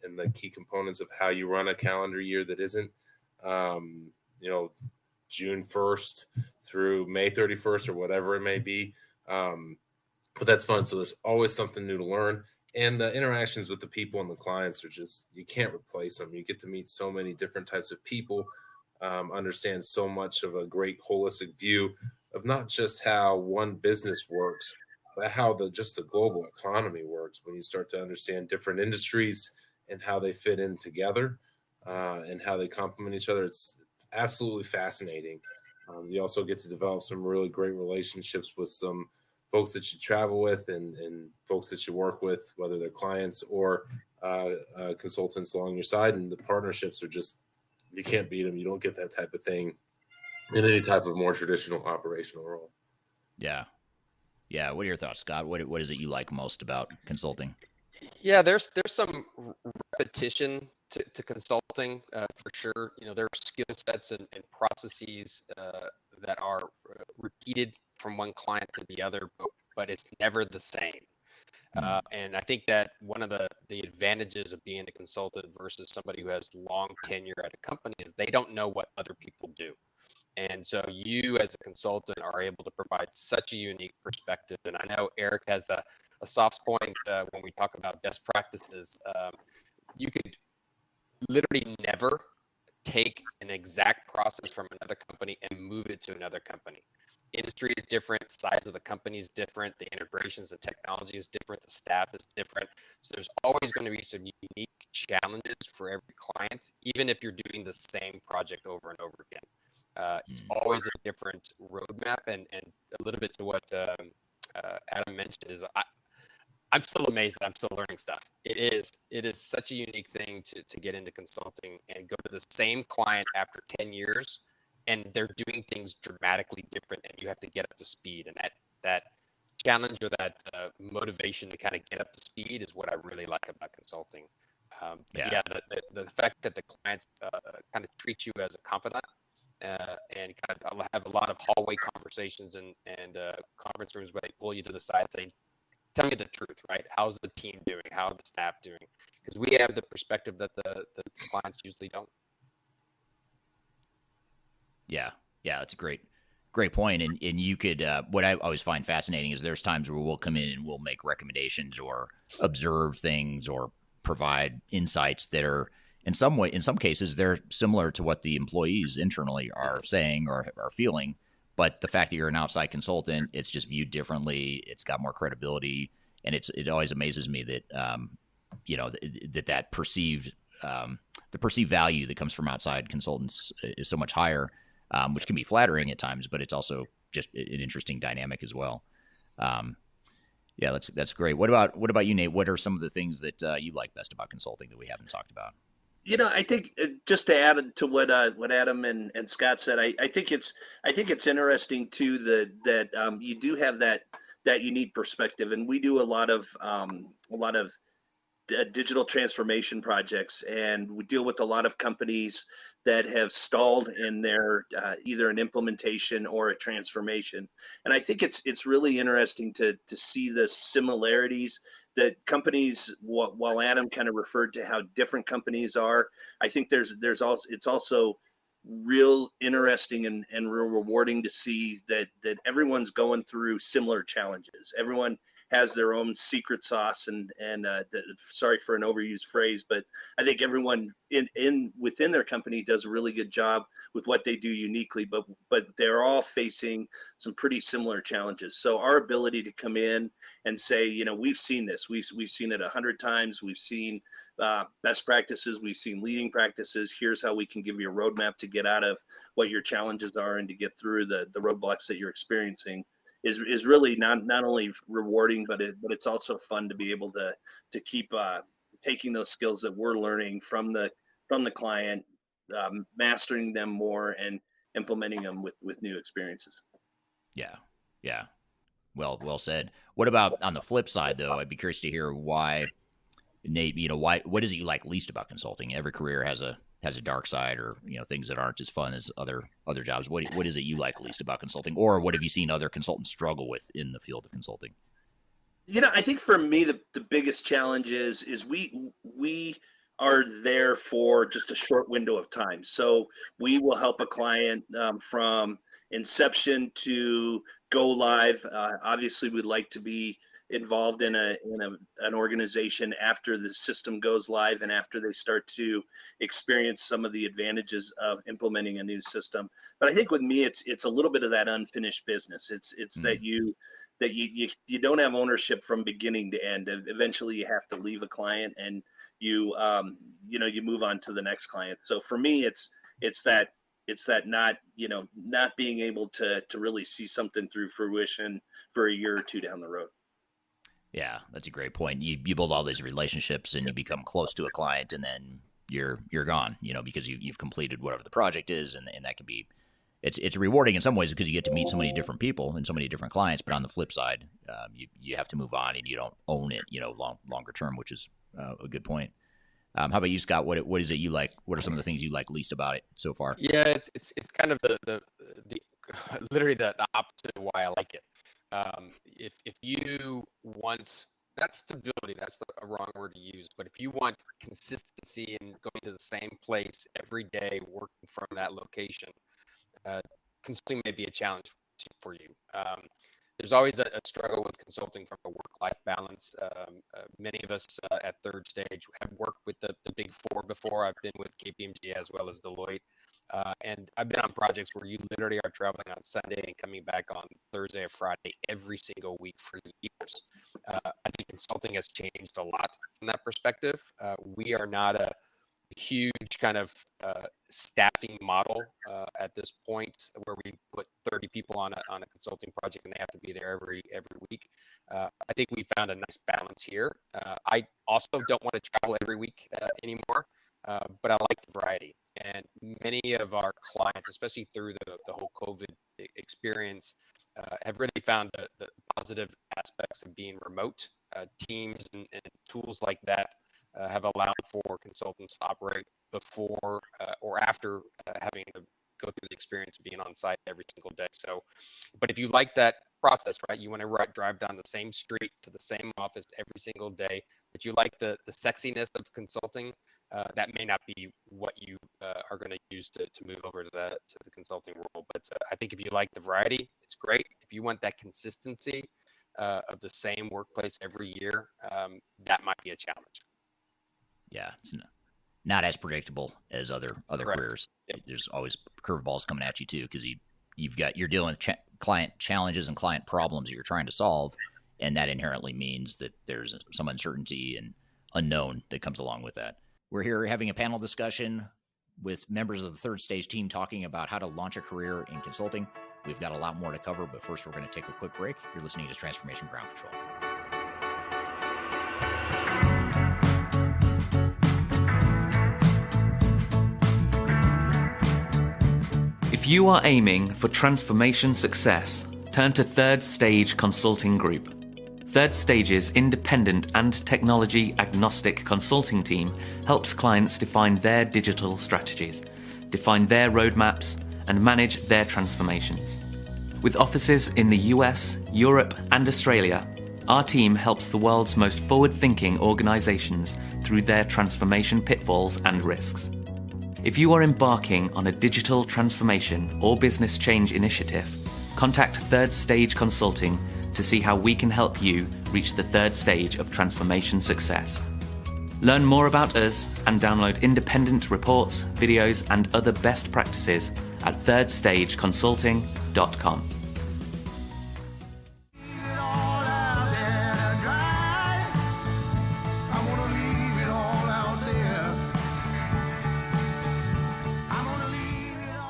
and the key components of how you run a calendar year that isn't, June 1st through May 31st or whatever it may be. But that's fun. So there's always something new to learn. And the interactions with the people and the clients are just, you can't replace them. You get to meet so many different types of people, understand so much of a great holistic view of not just how one business works, but how the global economy works when you start to understand different industries and how they fit in together, and how they complement each other. It's absolutely fascinating. You also get to develop some really great relationships with some folks that you travel with and folks that you work with, whether they're clients or consultants along your side. And the partnerships are just, you can't beat them. You don't get that type of thing in any type of more traditional operational role. Yeah. Yeah. What are your thoughts, Scott? What is it you like most about consulting? Yeah, there's some repetition to consulting for sure. There are skill sets and processes that are repeated from one client to the other, but it's never the same. And I think that one of the advantages of being a consultant versus somebody who has long tenure at a company is they don't know what other people do. And so you as a consultant are able to provide such a unique perspective. And I know Eric has a soft point when we talk about best practices. You could literally never take an exact process from another company and move it to another company. Industry is different, size of the company is different, the integrations and technology is different, the staff is different. So there's always going to be some unique challenges for every client, even if you're doing the same project over and over again. It's always a different roadmap, and a little bit to what Adam mentioned is I'm still amazed that I'm still learning stuff. It is such a unique thing to get into consulting and go to the same client after 10 years and they're doing things dramatically different and you have to get up to speed. And that challenge or that motivation to kind of get up to speed is what I really like about consulting. The fact that the clients kind of treat you as a confidant and kind of have a lot of hallway conversations and conference rooms where they pull you to the side saying, tell me the truth, right? How's the team doing? How are the staff doing? Because we have the perspective that the clients usually don't. Yeah, that's a great point. And you could, what I always find fascinating is there's times where we'll come in and we'll make recommendations or observe things or provide insights that are in some cases, they're similar to what the employees internally are saying or are feeling. But the fact that you're an outside consultant, it's just viewed differently. It's got more credibility, and it always amazes me that that perceived the perceived value that comes from outside consultants is so much higher, which can be flattering at times, but it's also just an interesting dynamic as well. That's great. What about you, Nate? What are some of the things that you like best about consulting that we haven't talked about? I think just to add to what Adam and Scott said, I think it's interesting too that you do have that unique perspective, and we do a lot of digital transformation projects, and we deal with a lot of companies that have stalled in their either an implementation or a transformation. And I think it's really interesting to see the similarities that companies, while Adam kind of referred to how different companies are, I think it's also real interesting and real rewarding to see that everyone's going through similar challenges. Everyone has their own secret sauce, and sorry for an overused phrase, but I think everyone within their company does a really good job with what they do uniquely, but they're all facing some pretty similar challenges. So our ability to come in and say, we've seen this, we've seen it 100 times, we've seen best practices, we've seen leading practices. Here's how we can give you a roadmap to get out of what your challenges are and to get through the roadblocks that you're experiencing is really not only rewarding, but it's also fun to be able to keep taking those skills that we're learning from the client, mastering them more and implementing them with new experiences. Yeah. Well said. What about on the flip side, though? I'd be curious to hear why, Nate. What is it you like least about consulting? Every career has a dark side, or things that aren't as fun as other jobs. What is it you like least about consulting, or what have you seen other consultants struggle with in the field of consulting? I think for me the biggest challenge is we are there for just a short window of time. So we will help a client from inception to go live. Obviously, we'd like to be involved in an organization after the system goes live and after they start to experience some of the advantages of implementing a new system. But I think with me, it's a little bit of that unfinished business. It's that you don't have ownership from beginning to end. Eventually, you have to leave a client and you move on to the next client. So for me, it's that not being able to really see something through fruition for a year or two down the road. Yeah, that's a great point. You build all these relationships and you become close to a client, and then you're gone, because you've completed whatever the project is, and that can be it's rewarding in some ways because you get to meet so many different people and so many different clients. But on the flip side, You have to move on, and you don't own it, longer term, which is a good point. How about you, Scott? What is it you like? What are some of the things you like least about it so far? Yeah, it's kind of the literally the opposite of why I like it. If you want not stability, that's a wrong word to use, but if you want consistency and going to the same place every day, working from that location, consulting may be a challenge for you. There's always a struggle with consulting from a work-life balance. Many of us at Third Stage have worked with the Big Four before. I've been with KPMG as well as Deloitte. And I've been on projects where you literally are traveling on Sunday and coming back on Thursday or Friday every single week for years. I think consulting has changed a lot from that perspective. We are not a huge kind of staffing model at this point where we put 30 people on a consulting project and they have to be there every week. I think we found a nice balance here. I also don't want to travel every week anymore, but I like the variety. And many of our clients, especially through the whole COVID experience, have really found the positive aspects of being remote. Teams and tools like that have allowed for consultants to operate before or after having to go through the experience of being on site every single day. So, but if you like that process, right, you want to drive down the same street to the same office every single day, but you like the sexiness of consulting, that may not be what you are going to use to move over to the consulting world. But I think if you like the variety, it's great. If you want that consistency of the same workplace every year, that might be a challenge. Yeah, it's not as predictable as other Correct. careers. Yep. There's always curveballs coming at you too, because you're dealing with client challenges and client problems that you're trying to solve, and that inherently means that there's some uncertainty and unknown that comes along with that. We're here having a panel discussion with members of the Third Stage team talking about how to launch a career in consulting. We've got a lot more to cover, but first we're going to take a quick break. You're listening to Transformation Ground Control. If you are aiming for transformation success, turn to Third Stage Consulting Group. Third Stage's independent and technology-agnostic consulting team helps clients define their digital strategies, define their roadmaps, and manage their transformations. With offices in the US, Europe, and Australia, our team helps the world's most forward-thinking organizations through their transformation pitfalls and risks. If you are embarking on a digital transformation or business change initiative, contact Third Stage Consulting to see how we can help you reach the third stage of transformation success. Learn more about us and download independent reports, videos, and other best practices at thirdstageconsulting.com.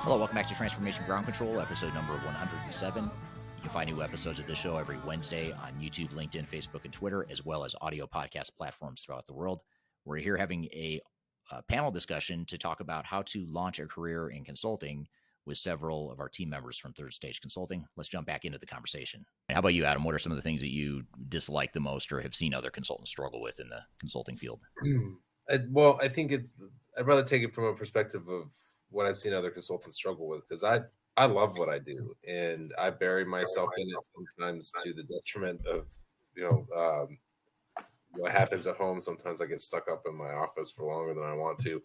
Hello, welcome back to Transformation Ground Control, episode number 107. You can find new episodes of this show every Wednesday on YouTube, LinkedIn, Facebook, and Twitter, as well as audio podcast platforms throughout the world. We're here having a panel discussion to talk about how to launch a career in consulting with several of our team members from Third Stage Consulting. Let's jump back into the conversation. How about you, Adam? What are some of the things that you dislike the most or have seen other consultants struggle with in the consulting field? Well, I think I'd rather take it from a perspective of what I've seen other consultants struggle with, because I love what I do and I bury myself in it sometimes to the detriment of, what happens at home. Sometimes I get stuck up in my office for longer than I want to,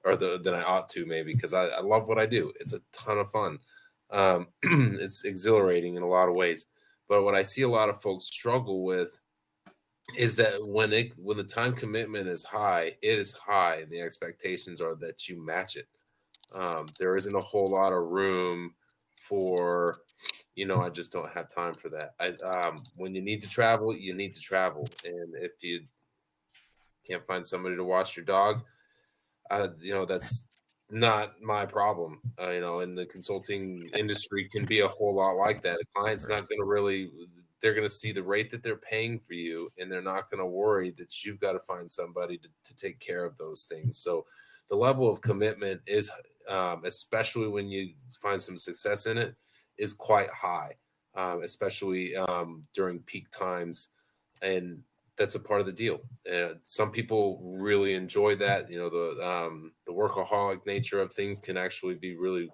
or than I ought to, maybe, because I love what I do. It's a ton of fun. It's exhilarating in a lot of ways. But what I see a lot of folks struggle with is that when the time commitment is high, it is high, and the expectations are that you match it. There isn't a whole lot of room for, I just don't have time for that. When you need to travel, you need to travel. And if you can't find somebody to watch your dog, that's not my problem. And the consulting industry can be a whole lot like that. A client's not going to they're going to see the rate that they're paying for you, and they're not going to worry that you've got to find somebody to take care of those things. So the level of commitment is, especially when you find some success in it, is quite high. especially during peak times. And that's a part of the deal. Some people really enjoy that. The workaholic nature of things can actually be really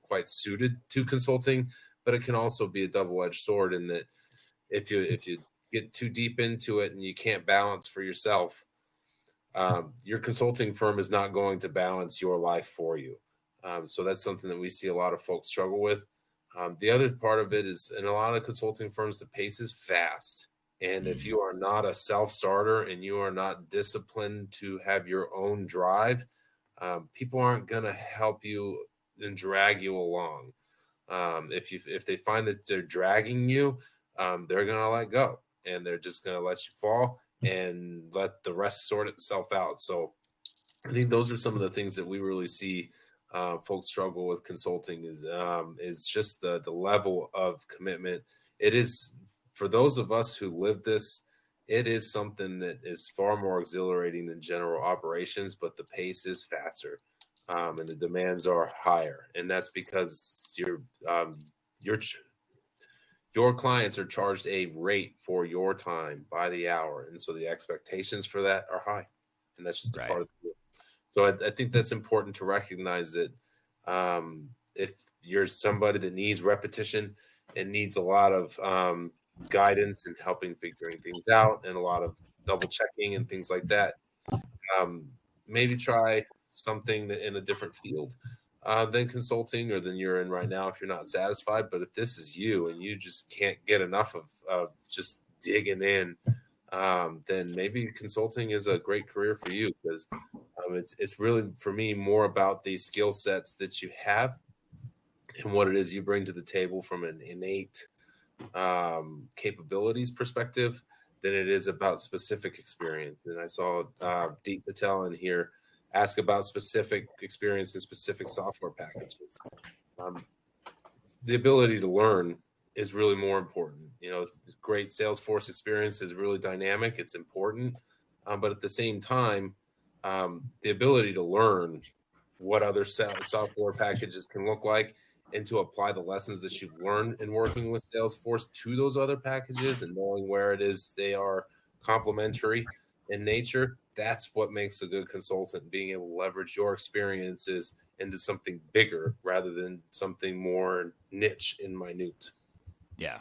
quite suited to consulting, but it can also be a double-edged sword in that if you get too deep into it and you can't balance for yourself, your consulting firm is not going to balance your life for you. So that's something that we see a lot of folks struggle with. The other part of it is in a lot of consulting firms, the pace is fast. And if you are not a self-starter and you are not disciplined to have your own drive, people aren't going to help you and drag you along. If they find that they're dragging you, they're going to let go, and they're just going to let you fall and let the rest sort itself out. So I think those are some of the things that we really see folks struggle with consulting is just the level of commitment. It is, for those of us who live this, it is something that is far more exhilarating than general operations, but the pace is faster and the demands are higher. And that's because your clients are charged a rate for your time by the hour. And so the expectations for that are high. And that's just a part of the deal. So I think that's important to recognize that if you're somebody that needs repetition and needs a lot of guidance and helping figuring things out and a lot of double checking and things like that, maybe try something that in a different field than consulting or than you're in right now if you're not satisfied. But if this is you and you just can't get enough of just digging in, then maybe consulting is a great career for you, because it's really, for me, more about the skill sets that you have and what it is you bring to the table from an innate capabilities perspective than it is about specific experience. And I saw Deep Patel in here ask about specific experience in specific software packages. The ability to learn is really more important. Great Salesforce experience is really dynamic. It's important. But at the same time, the ability to learn what other software packages can look like and to apply the lessons that you've learned in working with Salesforce to those other packages and knowing where it is they are complementary in nature, that's what makes a good consultant, being able to leverage your experiences into something bigger rather than something more niche and minute. Yeah.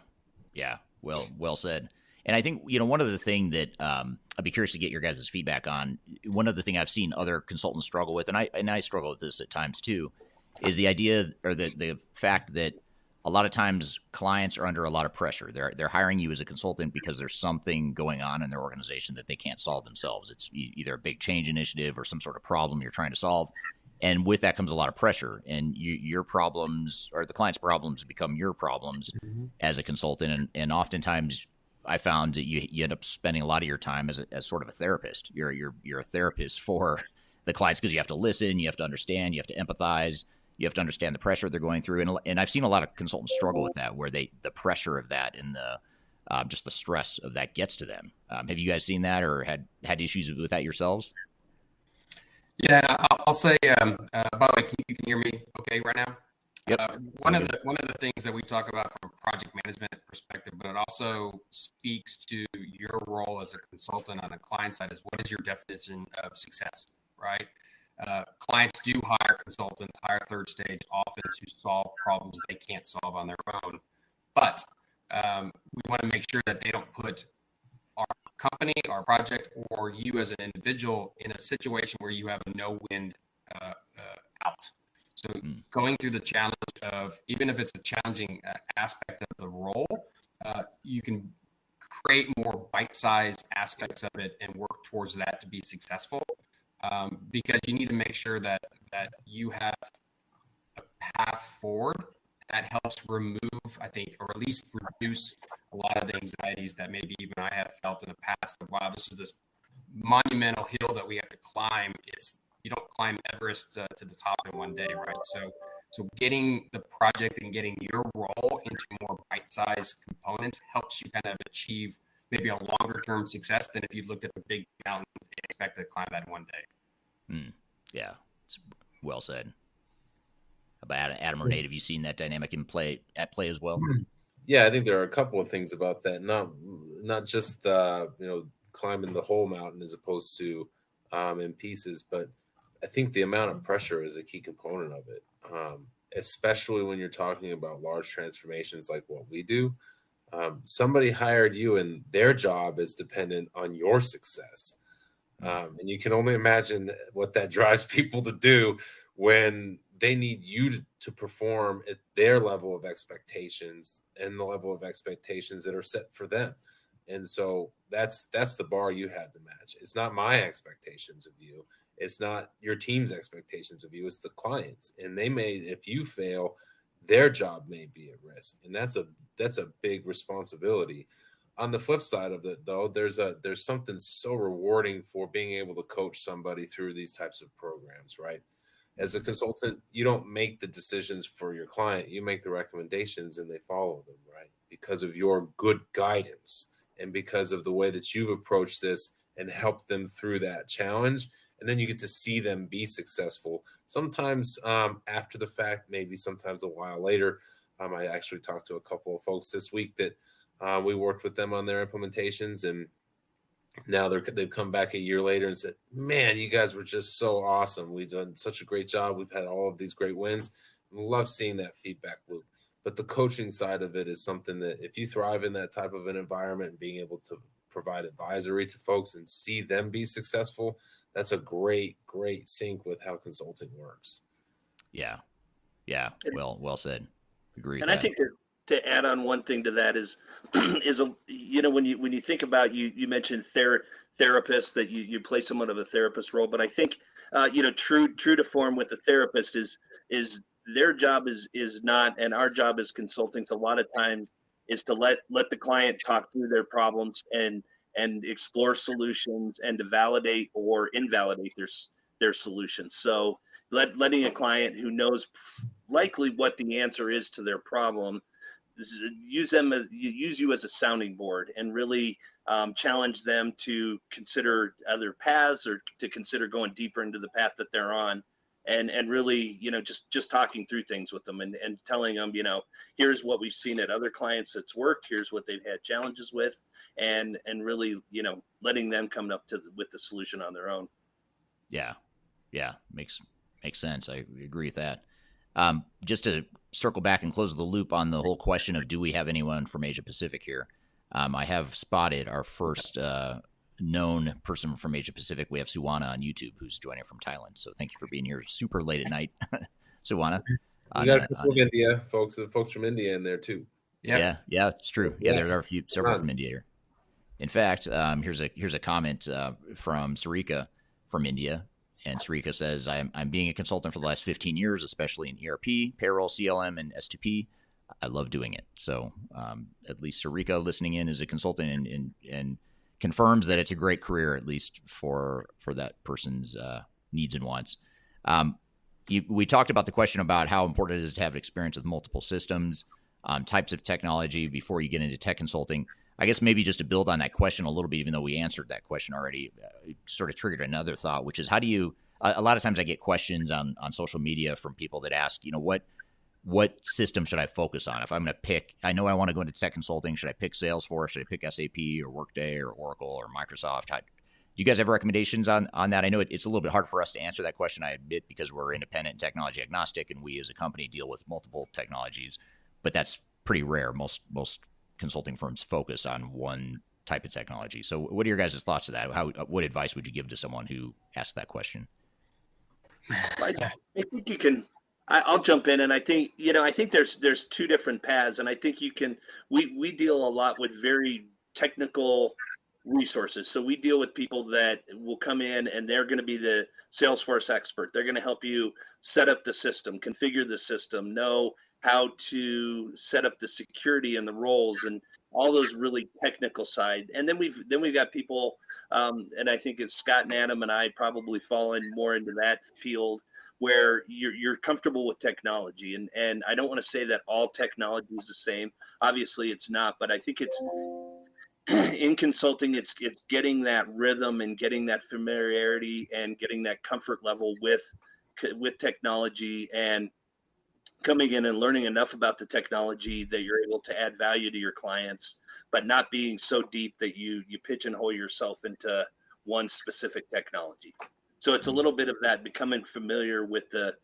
Well said. And I think, one of the things that I'd be curious to get your guys' feedback on, one of the things I've seen other consultants struggle with, and I struggle with this at times too, is the idea or the fact that a lot of times clients are under a lot of pressure. They're hiring you as a consultant because there's something going on in their organization that they can't solve themselves. It's either a big change initiative or some sort of problem you're trying to solve. And with that comes a lot of pressure, and your problems or the client's problems become your problems as a consultant. And oftentimes I found that you end up spending a lot of your time as sort of a therapist. You're a therapist for the clients because you have to listen, you have to understand, you have to empathize, you have to understand the pressure they're going through. And I've seen a lot of consultants struggle with that, where the pressure of that and the just the stress of that gets to them. Have you guys seen that or had issues with that yourselves? Yeah, I'll say. By the way, you can hear me okay right now? Yep. One of the things that we talk about from a project management perspective, but it also speaks to your role as a consultant on the client side, is what is your definition of success, right? Clients do hire consultants, hire third stage often to solve problems they can't solve on their own. But we want to make sure that they don't put our company, our project, or you as an individual in a situation where you have a no-win out. So going through the challenge of, even if it's a challenging aspect of the role, you can create more bite-sized aspects of it and work towards that to be successful. Because you need to make sure that you have a path forward that helps remove, I think, or at least reduce a lot of the anxieties that maybe even I have felt in the past. Of, wow, this is this monumental hill that we have to climb. You don't climb Everest to the top in one day, right? So getting the project and getting your role into more bite-sized components helps you kind of achieve maybe a longer-term success than if you looked at the big mountains and expected to climb that in one day. Yeah, it's well said. About Adam or Nate, have you seen that dynamic at play as well? Yeah, I think there are a couple of things about that. Not just climbing the whole mountain as opposed to in pieces, but I think the amount of pressure is a key component of it. Especially when you're talking about large transformations like what we do. Somebody hired you, and their job is dependent on your success. And you can only imagine what that drives people to do when they need you to perform at their level of expectations and the level of expectations that are set for them. And so that's the bar you have to match. It's not my expectations of you. It's not your team's expectations of you. It's the clients. And they may, if you fail, their job may be at risk. And that's a big responsibility. On the flip side of it, though, there's something so rewarding for being able to coach somebody through these types of programs, right? As a consultant, you don't make the decisions for your client. You make the recommendations and they follow them, right? Because of your good guidance and because of the way that you've approached this and helped them through that challenge. And then you get to see them be successful. Sometimes after the fact, maybe sometimes a while later. I actually talked to a couple of folks this week that we worked with them on their implementations, and now they've come back a year later and said, man, you guys were just so awesome. We've done such a great job. We've had all of these great wins. We love seeing that feedback loop. But the coaching side of it is something that if you thrive in that type of an environment and being able to provide advisory to folks and see them be successful, that's a great sync with how consulting works. Yeah. Well said. Agree with And that. I think to add on one thing to that is when you think about you mentioned therapists, that you play somewhat of a therapist role, but I think true to form with the therapist is their job is not, and our job as consultants a lot of times is to let the client talk through their problems and explore solutions and to validate or invalidate their solutions. So letting a client who knows likely what the answer is to their problem use you as a sounding board and really challenge them to consider other paths or to consider going deeper into the path that they're on, and really just talking through things with them and telling them here's what we've seen at other clients that's worked, here's what they've had challenges with, and really letting them come up with the solution on their own. Yeah, makes sense. I agree with that. Just to circle back and close the loop on the whole question of do we have anyone from Asia Pacific here? I have spotted our first known person from Asia Pacific. We have Suwana on YouTube who's joining from Thailand. So thank you for being here super late at night, Suwana. We got a couple of India folks from India in there too. Yeah, it's true. Yeah, there are several from India here. In fact, here's a comment from Sarika from India. And Sarika says, I'm being a consultant for the last 15 years, especially in ERP, payroll, CLM, and S2P. I love doing it. So at least Sarika listening in is a consultant and confirms that it's a great career, at least for that person's needs and wants. We talked about the question about how important it is to have experience with multiple systems, types of technology before you get into tech consulting. I guess maybe just to build on that question a little bit, even though we answered that question already, it sort of triggered another thought, which is how do you, a lot of times I get questions on social media from people that ask, what system should I focus on? If I'm going to pick, I know I want to go into tech consulting. Should I pick Salesforce? Should I pick SAP or Workday or Oracle or Microsoft? Do you guys have recommendations on that? I know it's a little bit hard for us to answer that question, I admit, because we're independent and technology agnostic and we as a company deal with multiple technologies, but that's pretty rare. Most consulting firms focus on one type of technology. So what are your guys' thoughts of that? What advice would you give to someone who asked that question? I think you can, I'll jump in, and I think there's two different paths, and I think we deal a lot with very technical resources. So we deal with people that will come in and they're going to be the Salesforce expert. They're going to help you set up the system, configure the system, know how to set up the security and the roles and all those really technical side. And then we've got people, and I think it's Scott and Adam and I probably fall in more into that field where you're comfortable with technology. And I don't want to say that all technology is the same. Obviously it's not, but I think it's in consulting, it's getting that rhythm and getting that familiarity and getting that comfort level with technology and coming in and learning enough about the technology that you're able to add value to your clients, but not being so deep that you pigeonhole yourself into one specific technology. So it's a little bit of that, becoming familiar with the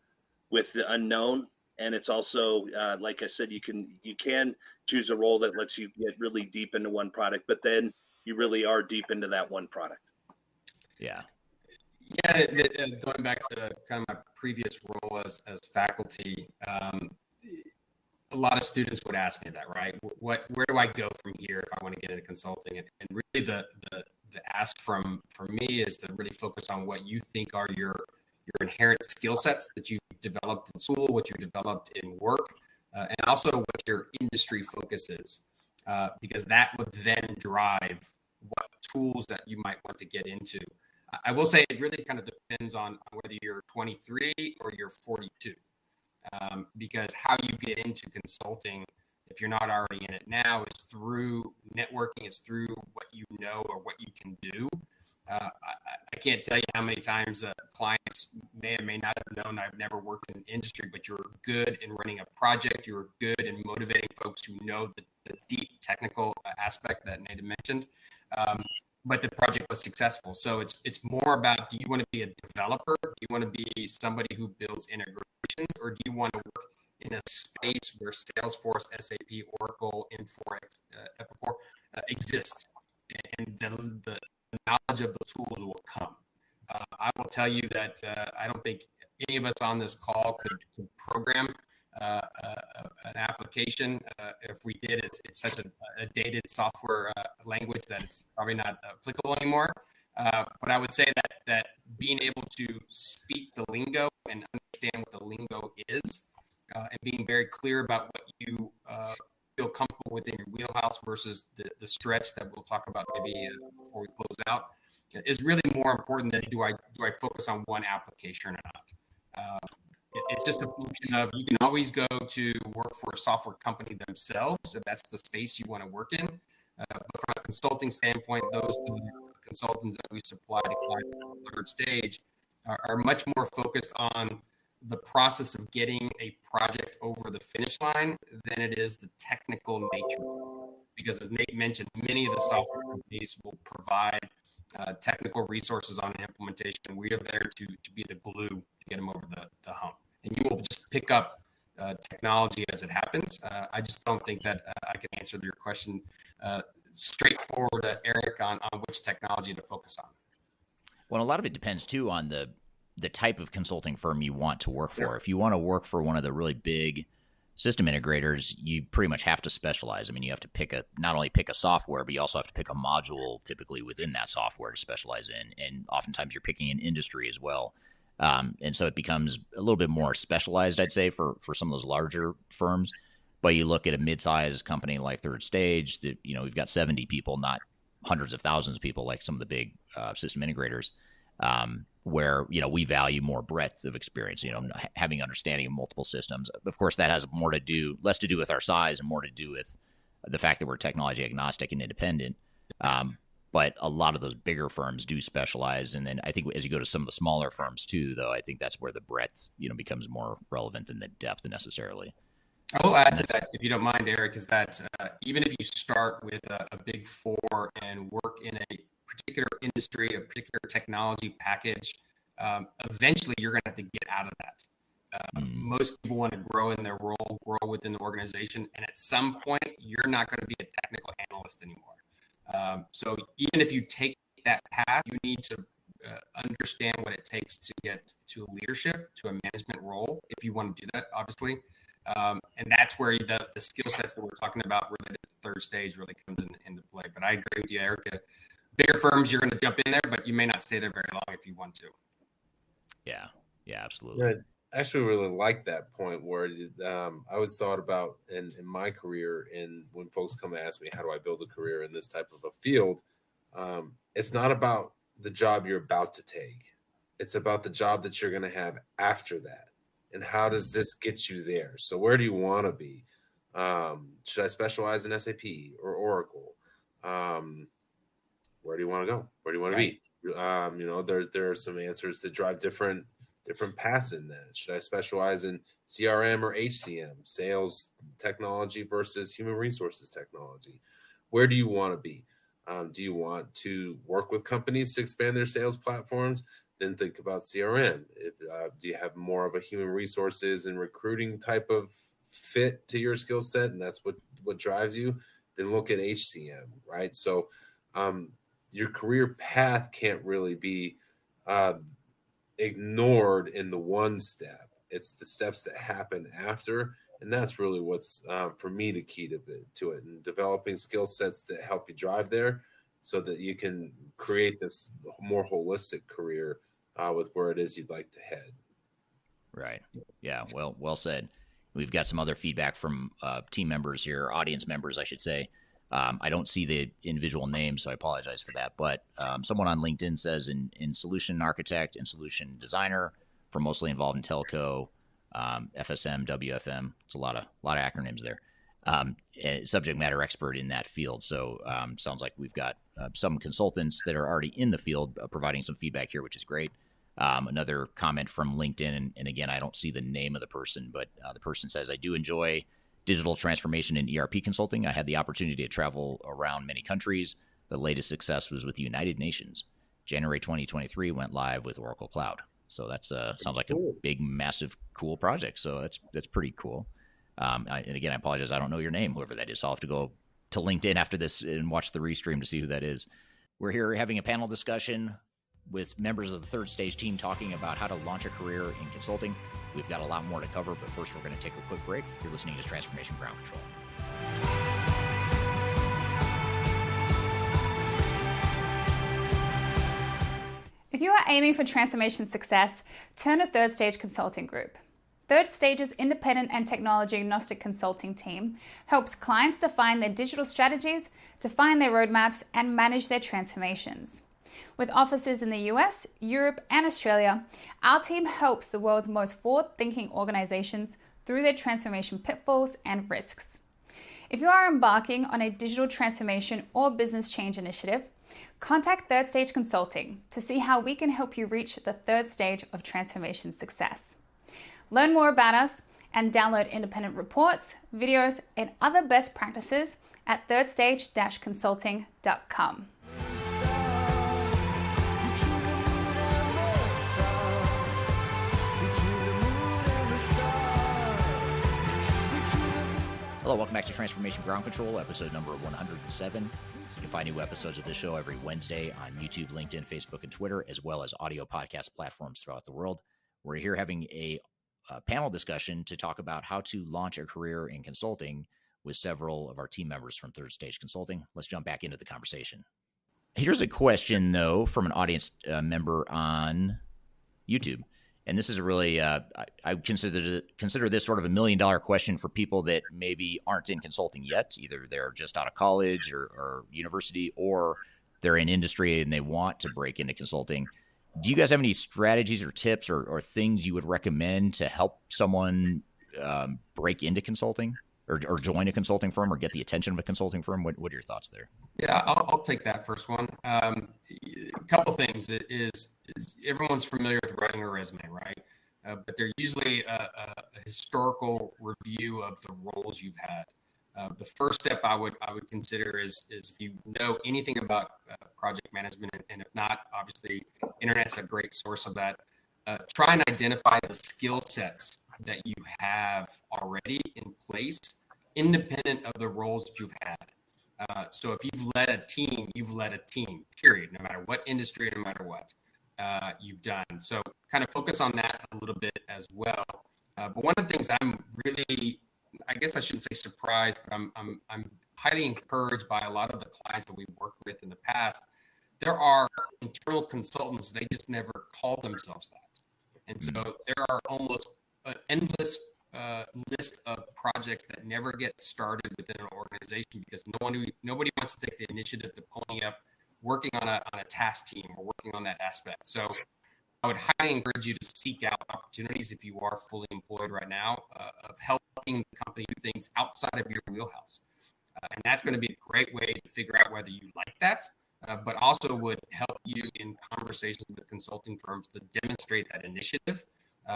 unknown. And it's also, like I said, you can choose a role that lets you get really deep into one product, but then you really are deep into that one product. Yeah. Yeah, going back to kind of my previous role as faculty, a lot of students would ask me that, right? Where do I go from here if I want to get into consulting? And really, the ask from me is to really focus on what you think are your inherent skill sets that you've developed in school, what you've developed in work, and also what your industry focus is, because that would then drive what tools that you might want to get into. I will say it really kind of depends on whether you're 23 or you're 42, because how you get into consulting, if you're not already in it now, is through networking, it's through what you know or what you can do. I can't tell you how many times clients may or may not have known I've never worked in industry, but you're good in running a project. You're good in motivating folks who know the deep technical aspect that Nathan mentioned. But the project was successful. So it's more about, do you want to be a developer? Do you want to be somebody who builds integrations? Or do you want to work in a space where Salesforce, SAP, Oracle, Inforex, Epicor exist? And the knowledge of the tools will come. I will tell you that I don't think any of us on this call could program an application. If we did, it's such a dated software language that it's probably not applicable anymore. But I would say that being able to speak the lingo and understand what the lingo is, and being very clear about what you feel comfortable within your wheelhouse versus the stretch that we'll talk about maybe before we close out, is really more important than do I focus on one application or not. It's just a function of, you can always go to work for a software company themselves if that's the space you want to work in. But from a consulting standpoint, those consultants that we supply to clients on the third stage are much more focused on the process of getting a project over the finish line than it is the technical nature. Because as Nate mentioned, many of the software companies will provide technical resources on an implementation. We are there to be the glue to get them over the hump. And you will just pick up technology as it happens. I just don't think that I can answer your question straightforward, Eric, on which technology to focus on. Well, a lot of it depends too on the type of consulting firm you want to work for. Sure. If you want to work for one of the really big system integrators, you pretty much have to specialize. I mean, you have to not only pick a software, but you also have to pick a module typically within that software to specialize in. And oftentimes you're picking an industry as well. And so it becomes a little bit more specialized, I'd say, for some of those larger firms. But you look at a mid-sized company like Third Stage, that, we've got 70 people, not hundreds of thousands of people like some of the big system integrators, where, we value more breadth of experience, having understanding of multiple systems. Of course, that has less to do with our size and more to do with the fact that we're technology agnostic and independent. But a lot of those bigger firms do specialize. And then I think as you go to some of the smaller firms too, though, I think that's where the breadth, becomes more relevant than the depth necessarily. I will add to that, if you don't mind, Eric, is that even if you start with a big four and work in a particular industry, a particular technology package, eventually you're going to have to get out of that. Most people want to grow in their role, grow within the organization. And at some point, you're not going to be a technical analyst anymore. So even if you take that path, you need to understand what it takes to get to leadership, to a management role, if you want to do that, obviously. And that's where the skill sets that we're talking about related to the third stage really comes into play. But I agree with you, Erica. Bigger firms, you're going to jump in there, but you may not stay there very long if you want to. Yeah, absolutely. Yeah, I actually really like that point where I always thought about in my career, and when folks come and ask me, how do I build a career in this type of a field? It's not about the job you're about to take. It's about the job that you're going to have after that. And how does this get you there? So where do you want to be? Should I specialize in SAP or Oracle? Where do you want to go? Where do you want to be? There are some answers that drive different different paths in that? Should I specialize in CRM or HCM, sales technology versus human resources technology? Where do you want to be? Do you want to work with companies to expand their sales platforms? Then think about CRM. Do you have more of a human resources and recruiting type of fit to your skill set, and that's what drives you? Then look at HCM, right? So your career path can't really be ignored in the one step. It's the steps that happen after, and that's really what's for me the key to it, and developing skill sets that help you drive there, so that you can create this more holistic career with where it is you'd like to head. Right. Yeah. Well said. We've got some other feedback from team members here, audience members, I should say. I don't see the individual names, so I apologize for that. But someone on LinkedIn says in solution architect and solution designer, for mostly involved in telco, FSM, WFM. It's a lot of acronyms there. Subject matter expert in that field. So sounds like we've got some consultants that are already in the field providing some feedback here, which is great. Another comment from LinkedIn, and again, I don't see the name of the person, but the person says, I do enjoy digital transformation and ERP consulting. I had the opportunity to travel around many countries. The latest success was with the United Nations. January 2023 went live with Oracle Cloud. So that's sounds like a big, massive, cool project. So that's pretty cool. And again, I apologize, I don't know your name, whoever that is. So I'll have to go to LinkedIn after this and watch the restream to see who that is. We're here having a panel discussion with members of the third stage team talking about how to launch a career in consulting. We've got a lot more to cover, but first we're going to take a quick break. You're listening to Transformation Ground Control. If you are aiming for transformation success, turn to Third Stage Consulting Group. Third Stage's independent and technology agnostic consulting team helps clients define their digital strategies, define their roadmaps, and manage their transformations. With offices in the US, Europe, and Australia, our team helps the world's most forward-thinking organizations through their transformation pitfalls and risks. If you are embarking on a digital transformation or business change initiative, contact Third Stage Consulting to see how we can help you reach the third stage of transformation success. Learn more about us and download independent reports, videos, and other best practices at thirdstage-consulting.com. Hello, welcome back to Transformation Ground Control, episode number 107. You can find new episodes of this show every Wednesday on YouTube, LinkedIn, Facebook, and Twitter, as well as audio podcast platforms throughout the world. We're here having a panel discussion to talk about how to launch a career in consulting with several of our team members from Third Stage Consulting. Let's jump back into the conversation. Here's a question, though, from an audience member on YouTube. And this is a really, I consider this sort of $1 million question for people that maybe aren't in consulting yet. Either they're just out of college or university, or they're in industry and they want to break into consulting. Do you guys have any strategies or tips or things you would recommend to help someone break into consulting or join a consulting firm or get the attention of a consulting firm? What are your thoughts there? Yeah, I'll take that first one. A couple things is everyone's familiar with writing a resume, right? But they're usually a historical review of the roles you've had. The first step I would consider is if you know anything about project management, and if not, obviously, internet's a great source of that. Try and identify the skill sets that you have already in place, independent of the roles that you've had. So if you've led a team, period, no matter what industry, no matter what you've done. So kind of focus on that a little bit as well. But one of the things I'm really, I guess I shouldn't say surprised, but I'm highly encouraged by a lot of the clients that we've worked with in the past. There are internal consultants, they just never call themselves that. And so there are almost an endless list of projects that never get started within an organization because nobody wants to take the initiative to pony up working on a task team or working on that aspect. So I would highly encourage you to seek out opportunities if you are fully employed right now of helping the company do things outside of your wheelhouse. And that's going to be a great way to figure out whether you like that, but also would help you in conversations with consulting firms to demonstrate that initiative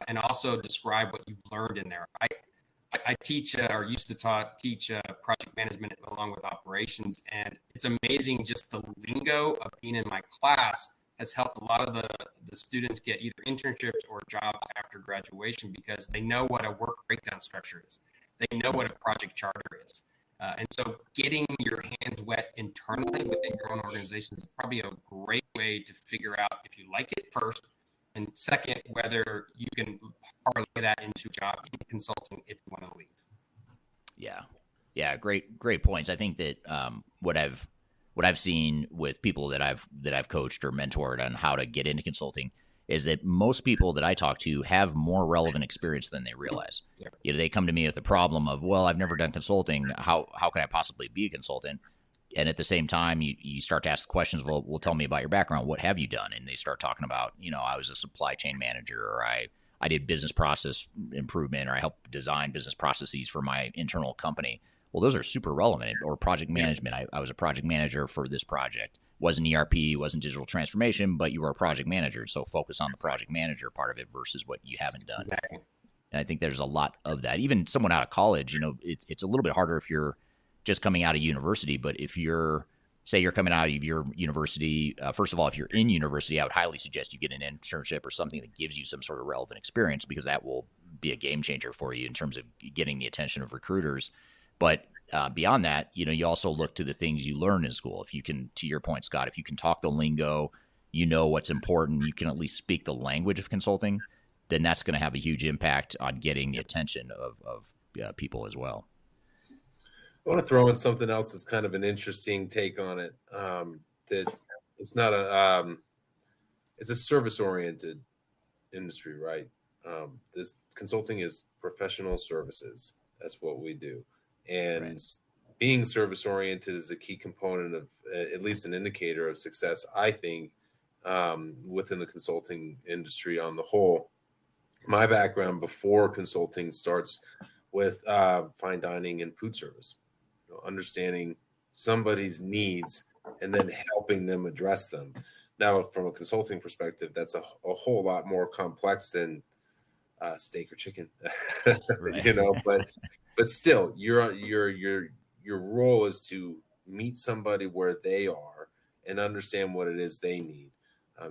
and also describe what you've learned in there. I teach or used to teach project management along with operations, and it's amazing just the lingo of being in my class has helped a lot of the students get either internships or jobs after graduation because they know what a work breakdown structure is. They know what a project charter is. And so getting your hands wet internally within your own organization is probably a great way to figure out if you like it first, and second, whether you can parlay that into a job in consulting if you want to leave. Yeah, great points. I think that what I've seen with people that I've coached or mentored on how to get into consulting is that most people that I talk to have more relevant experience than they realize. Yeah. You know, they come to me with the problem of, well, I've never done consulting. How can I possibly be a consultant? And at the same time, you start to ask the questions, well, tell me about your background. What have you done? And they start talking about, I was a supply chain manager, or I did business process improvement, or I helped design business processes for my internal company. Well, those are super relevant. Or project management. I was a project manager for this project. Wasn't ERP, wasn't digital transformation, but you were a project manager. So focus on the project manager part of it versus what you haven't done. Exactly. And I think there's a lot of that. Even someone out of college, it's a little bit harder if you're just coming out of university. But if you're coming out of your university, first of all, if you're in university, I would highly suggest you get an internship or something that gives you some sort of relevant experience, because that will be a game changer for you in terms of getting the attention of recruiters. But beyond that, you also look to the things you learn in school. If you can, to your point, Scott, if you can talk the lingo, what's important, you can at least speak the language of consulting, then that's going to have a huge impact on getting the attention of people as well. I want to throw in something else that's kind of an interesting take on it. That it's not it's a service-oriented industry, right? This consulting is professional services. That's what we do. And right. Being service-oriented is a key component of, at least an indicator of success, I think, within the consulting industry on the whole. My background before consulting starts with fine dining and food service, understanding somebody's needs and then helping them address them. Now, from a consulting perspective, that's a whole lot more complex than steak or chicken, right. But still, your role is to meet somebody where they are and understand what it is they need.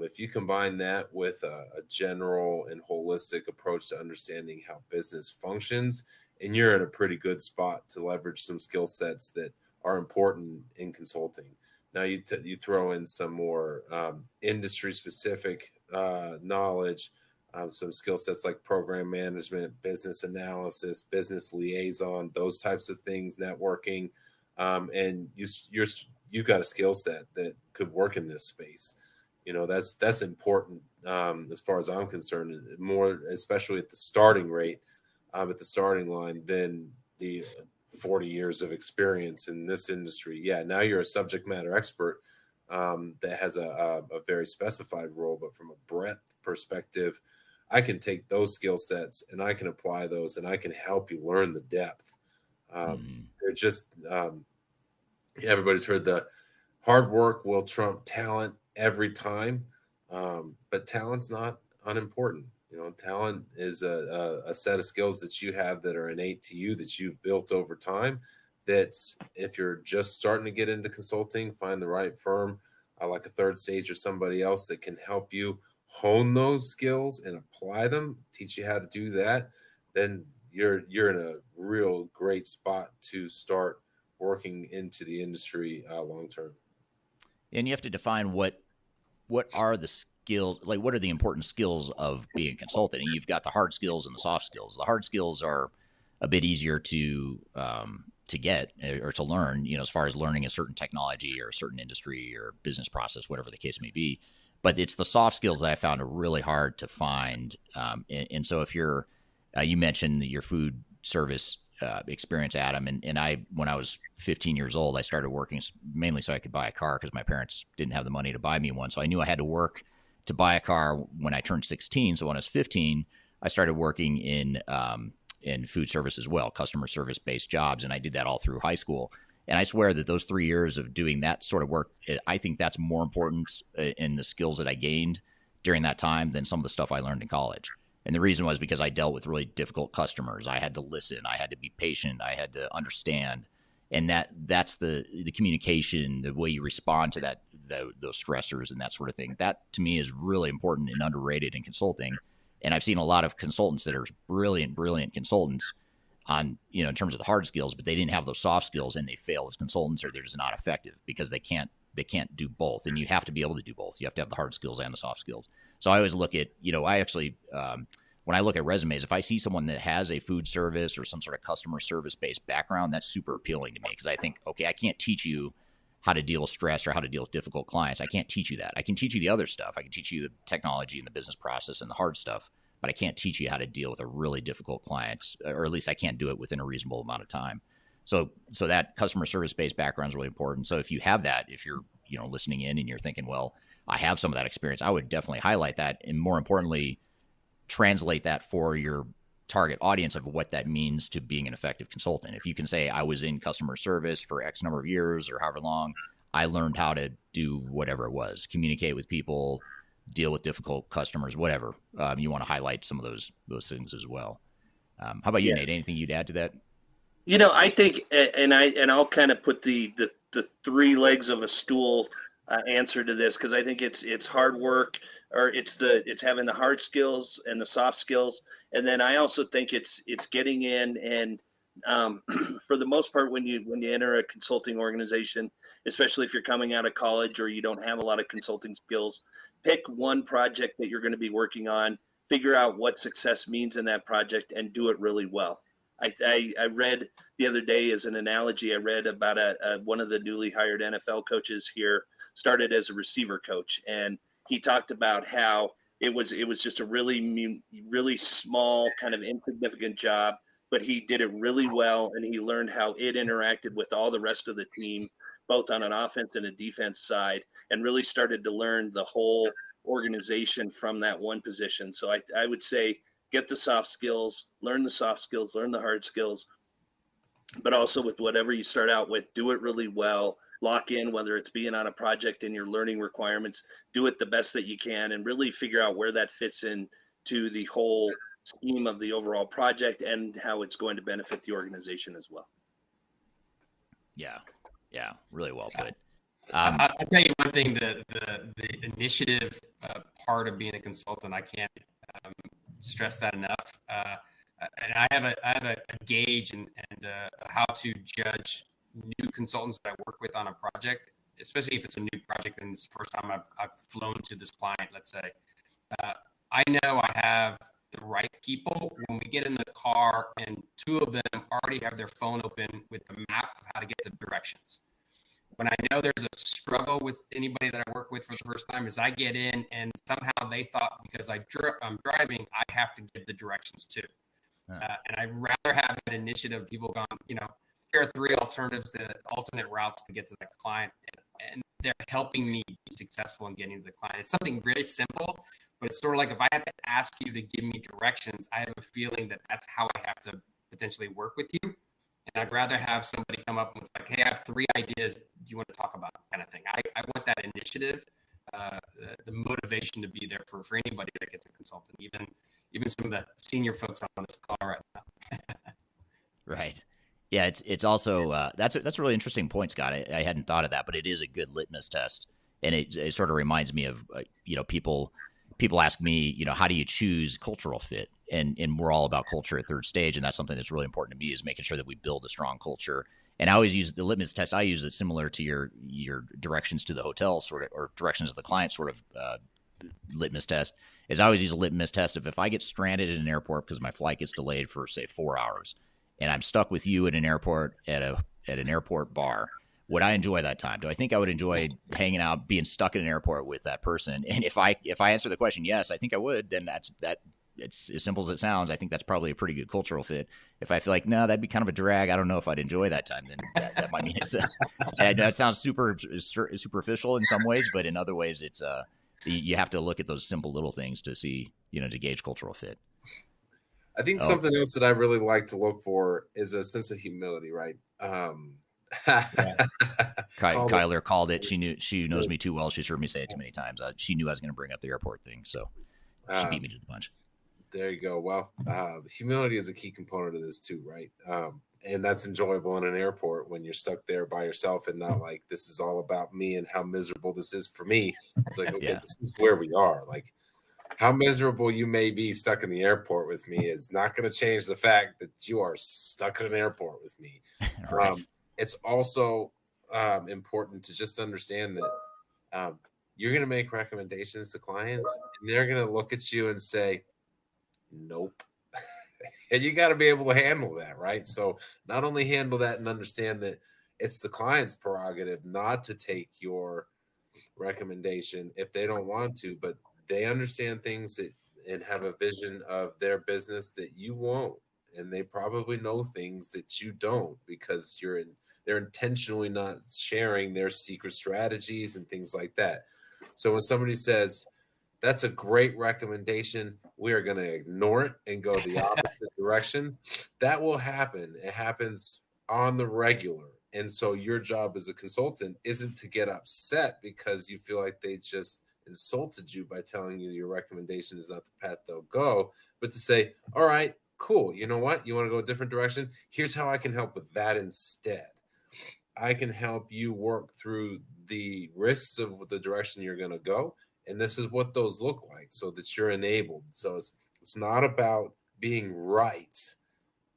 If you combine that with a general and holistic approach to understanding how business functions, and you're in a pretty good spot to leverage some skill sets that are important in consulting. Now you throw in some more industry-specific knowledge, some skill sets like program management, business analysis, business liaison, those types of things, networking, and you've got a skill set that could work in this space. That's important as far as I'm concerned, more especially at the starting rate, at the starting line, than the 40 years of experience in this industry. Yeah, now you're a subject matter expert that has a very specified role, but from a breadth perspective, I can take those skill sets and I can apply those and I can help you learn the depth. They're just, everybody's heard the hard work will trump talent every time, but talent's not unimportant. Talent is a set of skills that you have that are innate to you, that you've built over time. That's, if you're just starting to get into consulting, find the right firm, like a Third Stage or somebody else that can help you hone those skills and apply them, teach you how to do that, then you're in a real great spot to start working into the industry long term. And you have to define what are the skills, like what are the important skills of being a consultant. And you've got the hard skills and the soft skills. The hard skills are a bit easier to get or to learn, as far as learning a certain technology or a certain industry or business process, whatever the case may be. But it's the soft skills that I found are really hard to find. And so if you're, you mentioned your food service experience, Adam, and I, when I was 15 years old, I started working mainly so I could buy a car because my parents didn't have the money to buy me one. So I knew I had to work to buy a car when I turned 16. So when I was 15, I started working in food service as well, customer service based jobs. And I did that all through high school. And I swear that those 3 years of doing that sort of work, I think that's more important in the skills that I gained during that time than some of the stuff I learned in college. And the reason was because I dealt with really difficult customers. I had to listen. I had to be patient. I had to understand. And that's the communication, the way you respond to those stressors and that sort of thing. That to me is really important and underrated in consulting. And I've seen a lot of consultants that are brilliant consultants on, in terms of the hard skills, but they didn't have those soft skills and they fail as consultants, or they're just not effective because they can't do both. And you have to be able to do both. You have to have the hard skills and the soft skills. So I always look at, I actually, when I look at resumes, if I see someone that has a food service or some sort of customer service based background, that's super appealing to me, because I think, okay, I can't teach you how to deal with stress or how to deal with difficult clients. I can't teach you that. I can teach you the other stuff. I can teach you the technology and the business process and the hard stuff, but I can't teach you how to deal with a really difficult client, or at least I can't do it within a reasonable amount of time. So that customer service based background is really important. So if you have that, if you're, listening in and you're thinking, well, I have some of that experience, I would definitely highlight that. And more importantly, translate that for your target audience of what that means to being an effective consultant. If you can say, I was in customer service for X number of years or however long, I learned how to do whatever it was, communicate with people, deal with difficult customers, whatever. You want to highlight some of those things as well. How about you, Nate? Anything you'd add to that? I think, and I'll kind of put the three legs of a stool answer to this, because I think it's hard work, or it's having the hard skills and the soft skills, and then I also think it's getting in and for the most part, when you enter a consulting organization, especially if you're coming out of college or you don't have a lot of consulting skills, pick one project that you're going to be working on, figure out what success means in that project, and do it really well. I read the other day, as an analogy, I read about one of the newly hired NFL coaches here started as a receiver coach, and he talked about how it was just a really small, kind of insignificant job, but he did it really well, and he learned how it interacted with all the rest of the team, both on an offense and a defense side, and really started to learn the whole organization from that one position. So I would say, get the soft skills, learn the soft skills, learn the hard skills, but also with whatever you start out with, do it really well, lock in, whether it's being on a project and your learning requirements, do it the best that you can, and really figure out where that fits in to the whole scheme of the overall project and how it's going to benefit the organization as well. Yeah, really well put. I'll tell you one thing, the initiative part of being a consultant, I can't stress that enough. And I have a gauge and how to judge new consultants that I work with on a project, especially if it's a new project and it's the first time I've flown to this client, let's say. I know I have the right people when we get in the car and two of them already have their phone open with the map of how to get the directions. When I know there's a struggle with anybody that I work with for the first time, is I get in and somehow they thought because I'm driving, I have to give the directions too. And I'd rather have an initiative, people gone, here are three alternate routes to get to that client. And they're helping me be successful in getting to the client. It's something really simple, but it's sort of like, if I have to ask you to give me directions, I have a feeling that that's how I have to potentially work with you. And I'd rather have somebody come up with like, hey, I have three ideas. Do you want to talk about, kind of thing? I want that initiative, the motivation to be there for anybody that gets a consultant, even some of the senior folks on this call right now. Right. Yeah, it's also that's a really interesting point, Scott. I hadn't thought of that, but it is a good litmus test, and it sort of reminds me of people ask me, how do you choose cultural fit? And we're all about culture at Third Stage, and that's something that's really important to me, is making sure that we build a strong culture. And I always use the litmus test. I use it similar to your directions to the hotel sort of, or directions to the client sort of litmus test. Is I always use a litmus test of, if I get stranded at an airport because my flight gets delayed for say 4 hours, and I'm stuck with you at an airport at an airport bar, would I enjoy that time? Do I think I would enjoy hanging out, being stuck in an airport with that person? And if I answer the question yes, I think I would, then it's as simple as it sounds. I think that's probably a pretty good cultural fit. If I feel like, no, that'd be kind of a drag, I don't know if I'd enjoy that time, then that might mean it's and that sounds super superficial in some ways, but in other ways it's you have to look at those simple little things to see, to gauge cultural fit. I think something else that I really like to look for is a sense of humility, right? Kyler called it. She knows me too well. She's heard me say it too many times. She knew I was going to bring up the airport thing, so she beat me to the punch. there you go. Well, humility is a key component of this too, right? And that's enjoyable in an airport when you're stuck there by yourself and not like, this is all about me and how miserable this is for me. It's like, okay, Yeah. this is where we are. Like, how miserable you may be stuck in the airport with me is not going to change the fact that you are stuck in an airport with me. Right. It's also important to just understand that you're going to make recommendations to clients and they're going to look at you and say, nope. And you got to be able to handle that, right? So not only handle that and understand that it's the client's prerogative not to take your recommendation if they don't want to, but they understand things that and have a vision of their business that you won't, and they probably know things that you don't because they're intentionally not sharing their secret strategies and things like that. So when somebody says that's a great recommendation, we are going to ignore it and go the opposite direction, that will happen. It happens on the regular. And so your job as a consultant isn't to get upset because you feel like they just insulted you by telling you your recommendation is not the path they'll go, but to say, all right, cool. You know what? You want to go a different direction? Here's how I can help with that instead. I can help you work through the risks of the direction you're going to go. And this is what those look like so that you're enabled. So it's not about being right.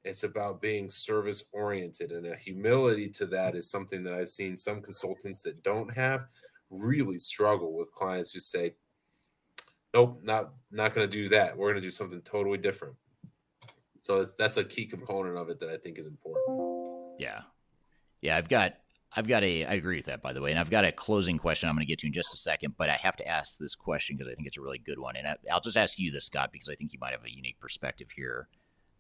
It's about being service oriented, and a humility to that is something that I've seen some consultants that don't have really struggle with clients who say, nope, not going to do that. We're going to do something totally different. So that's a key component of it that I think is important. Yeah. I agree with that, by the way. And I've got a closing question I'm going to get to in just a second, but I have to ask this question because I think it's a really good one. And I'll just ask you this, Scott, because I think you might have a unique perspective here.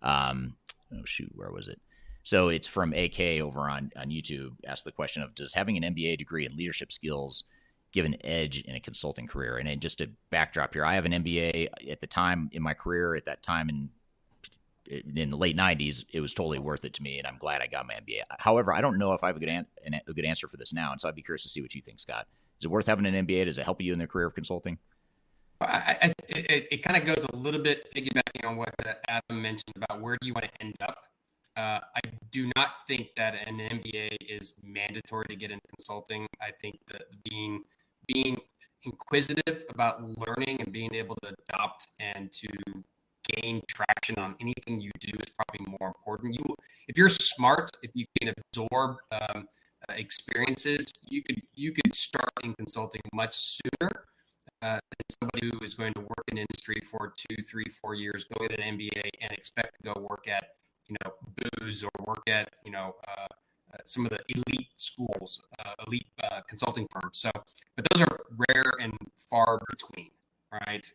Where was it? So it's from AK over on YouTube. Asked the question of, does having an MBA degree in leadership skills give an edge in a consulting career? And just to backdrop here, I have an MBA at the time in my career. At that time in the late 90s, it was totally worth it to me, and I'm glad I got my MBA. However, I don't know if I have a good answer for this now, and so I'd be curious to see what you think, Scott. Is it worth having an MBA? Does it help you in the career of consulting? It kind of goes a little bit piggybacking on what Adam mentioned about where do you want to end up. I do not think that an MBA is mandatory to get into consulting. I think that being inquisitive about learning and being able to adopt and to gain traction on anything you do is probably more important. If you're smart, if you can absorb experiences, you could start in consulting much sooner than somebody who is going to work in industry for 2, 3, 4 years, go get an MBA and expect to go work at Booz or work at some of the elite schools, elite consulting firms. So, but those are rare and far between, right?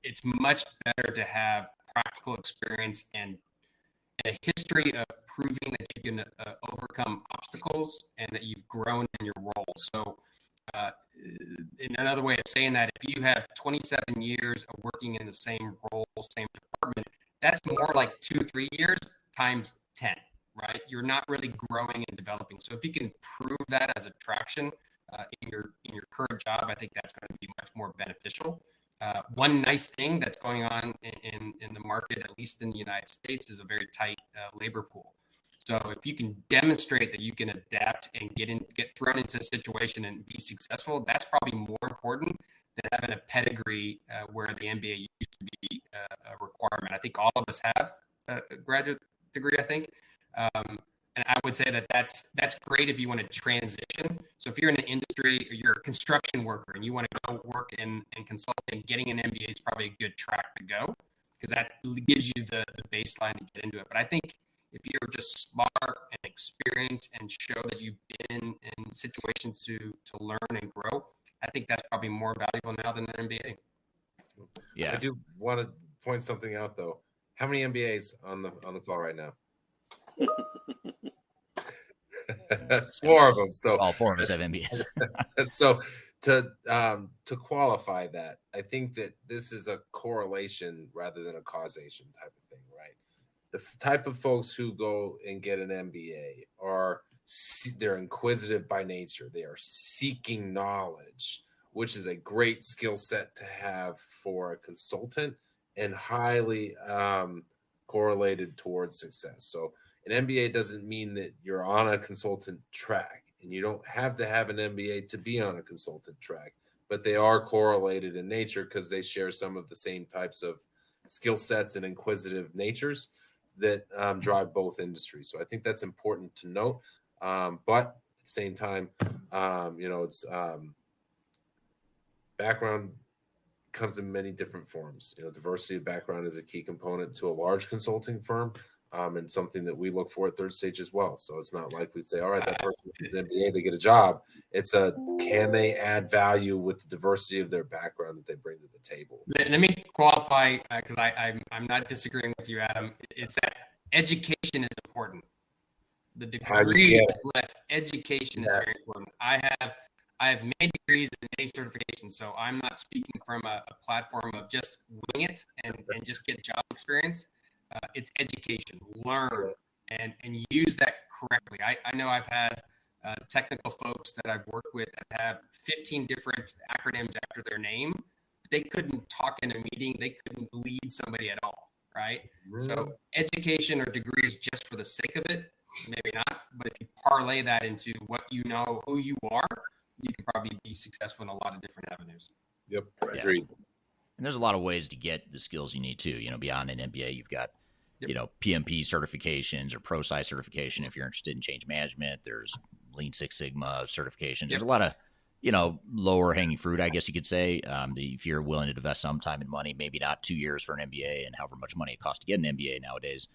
It's much better to have practical experience and a history of proving that you can overcome obstacles and that you've grown in your role. So in another way of saying that, if you have 27 years of working in the same role, same department, that's more like 2-3 years times 10, right? You're not really growing and developing. So if you can prove that as attraction in your current job, I think that's going to be much more beneficial. One nice thing that's going on in the market, at least in the United States, is a very tight labor pool. So if you can demonstrate that you can adapt and get thrown into a situation and be successful, that's probably more important than having a pedigree where the MBA used to be a requirement. I think all of us have a graduate degree, I think. And I would say that that's great if you want to transition. So if you're in an industry or you're a construction worker and you want to go work in consulting, getting an MBA is probably a good track to go because that gives you the baseline to get into it. But I think if you're just smart and experienced and show that you've been in situations to learn and grow, I think that's probably more valuable now than an MBA. Yeah, I do want to point something out though. How many MBAs on the call right now? 4 of them. So all 4 of us have MBAs. So to qualify that, I think that this is a correlation rather than a causation type of thing, right? The type of folks who go and get an MBA they're inquisitive by nature. They are seeking knowledge, which is a great skill set to have for a consultant and highly correlated towards success. So an MBA doesn't mean that you're on a consultant track, and you don't have to have an MBA to be on a consultant track, but they are correlated in nature because they share some of the same types of skill sets and inquisitive natures that drive both industries. So I think that's important to note. But at the same time, it's background comes in many different forms. Diversity of background is a key component to a large consulting firm, and something that we look for at Third Stage as well. So it's not like we say, all right, that person is an MBA, they get a job. It's can they add value with the diversity of their background that they bring to the table? Let me qualify, because I'm not disagreeing with you, Adam. It's that education is important. The degree is less. Education is very important. I have many degrees and many certifications, so I'm not speaking from a platform of just wing it and just get job experience. It's education, learn, and use that correctly. I know I've had technical folks that I've worked with that have 15 different acronyms after their name. They couldn't talk in a meeting. They couldn't lead somebody at all, right? So education or degrees just for the sake of it, maybe not. But if you parlay that into what you know, who you are, you can probably be successful in a lot of different avenues. Yep, agreed. And there's a lot of ways to get the skills you need too. Beyond an MBA, you've got PMP certifications or ProSci certification if you're interested in change management. There's Lean Six Sigma certifications. There's a lot of lower hanging fruit, I guess you could say. If you're willing to invest some time and money, maybe not 2 years for an MBA and however much money it costs to get an MBA nowadays.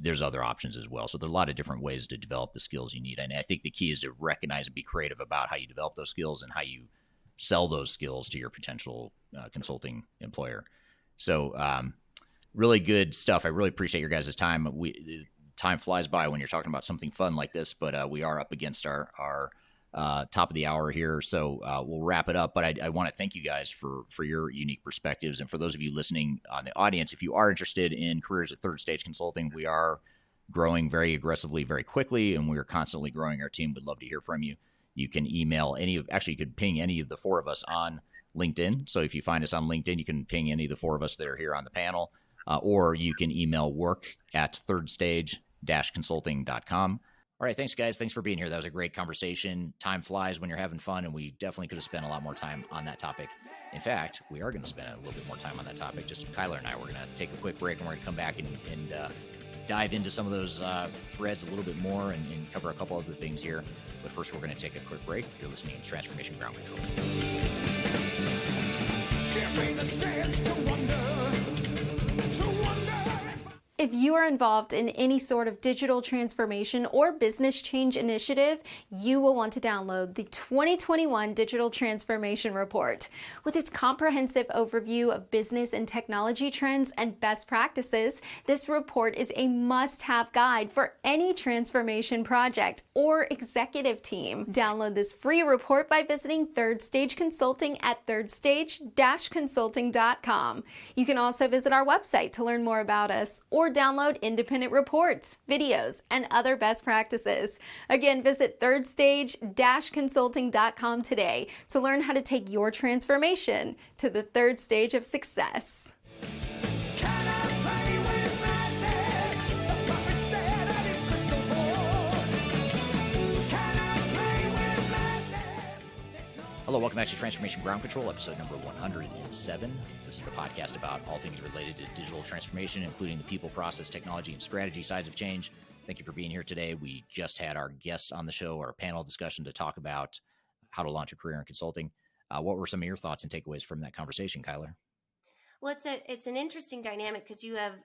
There's other options as well. So there's a lot of different ways to develop the skills you need. And I think the key is to recognize and be creative about how you develop those skills and how you sell those skills to your potential consulting employer. So really good stuff. I really appreciate your guys' time. Time flies by when you're talking about something fun like this, but we are up against our top of the hour here. So we'll wrap it up. But I want to thank you guys for your unique perspectives. And for those of you listening on the audience, if you are interested in careers at Third Stage Consulting, we are growing very aggressively, very quickly, and we are constantly growing our team. We'd love to hear from you. You can email you could ping any of the four of us on LinkedIn. So if you find us on LinkedIn, you can ping any of the four of us that are here on the panel, or you can email work@thirdstage-consulting.com. All right. Thanks, guys. Thanks for being here. That was a great conversation. Time flies when you're having fun, and we definitely could have spent a lot more time on that topic. In fact, we are going to spend a little bit more time on that topic. Just Kyler and I, we're going to take a quick break, and we're going to come back and dive into some of those threads a little bit more and cover a couple other things here. But first, we're going to take a quick break. You're listening to Transformation Ground Control. Give me the sense to wonder. If you are involved in any sort of digital transformation or business change initiative, you will want to download the 2021 Digital Transformation Report. With its comprehensive overview of business and technology trends and best practices, this report is a must-have guide for any transformation project or executive team. Download this free report by visiting Third Stage Consulting at thirdstage-consulting.com. You can also visit our website to learn more about us or download independent reports, videos, and other best practices. Again, visit thirdstage-consulting.com today to learn how to take your transformation to the third stage of success. Hello, welcome back to Transformation Ground Control, episode number 107. This is the podcast about all things related to digital transformation, including the people, process, technology, and strategy sides of change. Thank you for being here today. We just had our guest on the show, our panel discussion to talk about how to launch a career in consulting. What were some of your thoughts and takeaways from that conversation, Kyler? Well, it's an interesting dynamic because you have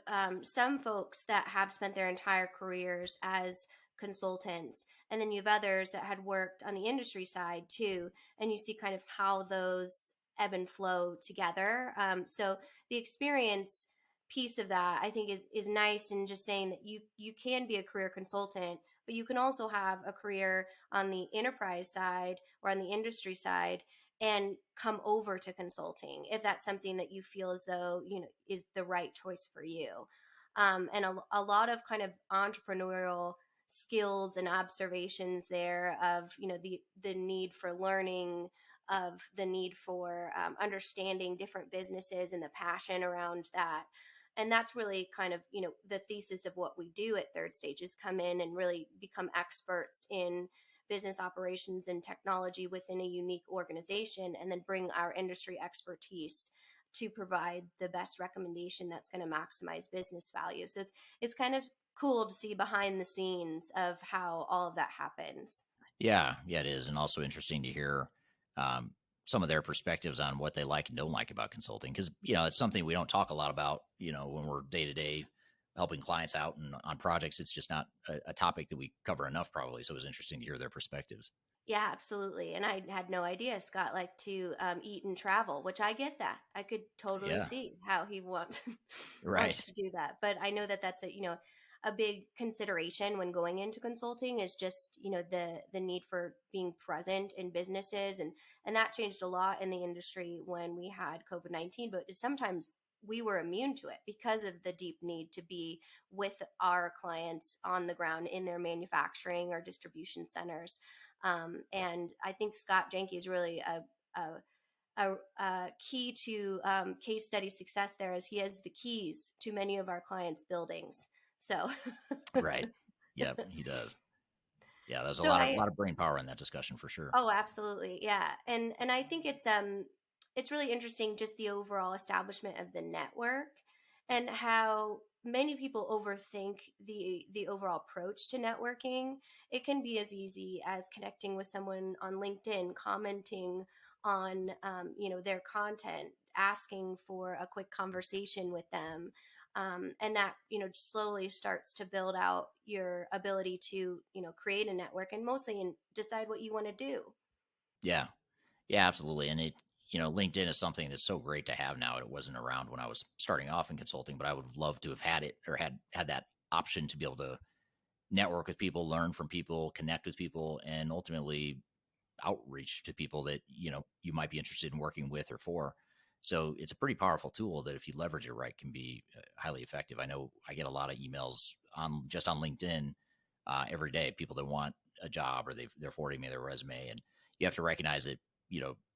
some folks that have spent their entire careers as consultants, and then you have others that had worked on the industry side too, and you see kind of how those ebb and flow together. So the experience piece of that, I think, is nice, in just saying that you can be a career consultant, but you can also have a career on the enterprise side or on the industry side and come over to consulting if that's something that you feel as though is the right choice for you. And a lot of kind of entrepreneurial skills and observations there of the need for learning of the need for understanding different businesses and the passion around that. And that's really kind of, the thesis of what we do at Third Stage is come in and really become experts in business operations and technology within a unique organization, and then bring our industry expertise to provide the best recommendation that's going to maximize business value. So it's kind of cool to see behind the scenes of how all of that happens. Yeah, it is, and also interesting to hear um, some of their perspectives on what they like and don't like about consulting, because it's something we don't talk a lot about. When we're day to day helping clients out and on projects, it's just not a topic that we cover enough, probably. So it was interesting to hear their perspectives. Yeah, absolutely. And I had no idea Scott liked to eat and travel, which I get that. I could totally Yeah, see how he wants right. wants to do that. But I know that that's a big consideration when going into consulting is just, the need for being present in businesses, and that changed a lot in the industry when we had COVID-19, but sometimes we were immune to it because of the deep need to be with our clients on the ground in their manufacturing or distribution centers. And I think Scott Janke is really a key to case study success there, as he has the keys to many of our clients' buildings. So, Right. Yep, he does. Yeah, there's a so lot of brain power in that discussion for sure. oh, absolutely, yeah, and I think it's really interesting, just the overall establishment of the network and how many people overthink the overall approach to networking. It can be as easy as connecting with someone on LinkedIn, commenting on their content, asking for a quick conversation with them, and that slowly starts to build out your ability to create a network and mostly decide what you want to do. Yeah, absolutely. And LinkedIn is something that's so great to have now. It wasn't around when I was starting off in consulting, but I would love to have had it, or had that option to be able to network with people, learn from people, connect with people, and ultimately outreach to people that you might be interested in working with or for. So it's a pretty powerful tool that, if you leverage it right, can be highly effective. I know I get a lot of emails on LinkedIn every day, people that want a job, or they're forwarding me their resume, and you have to recognize that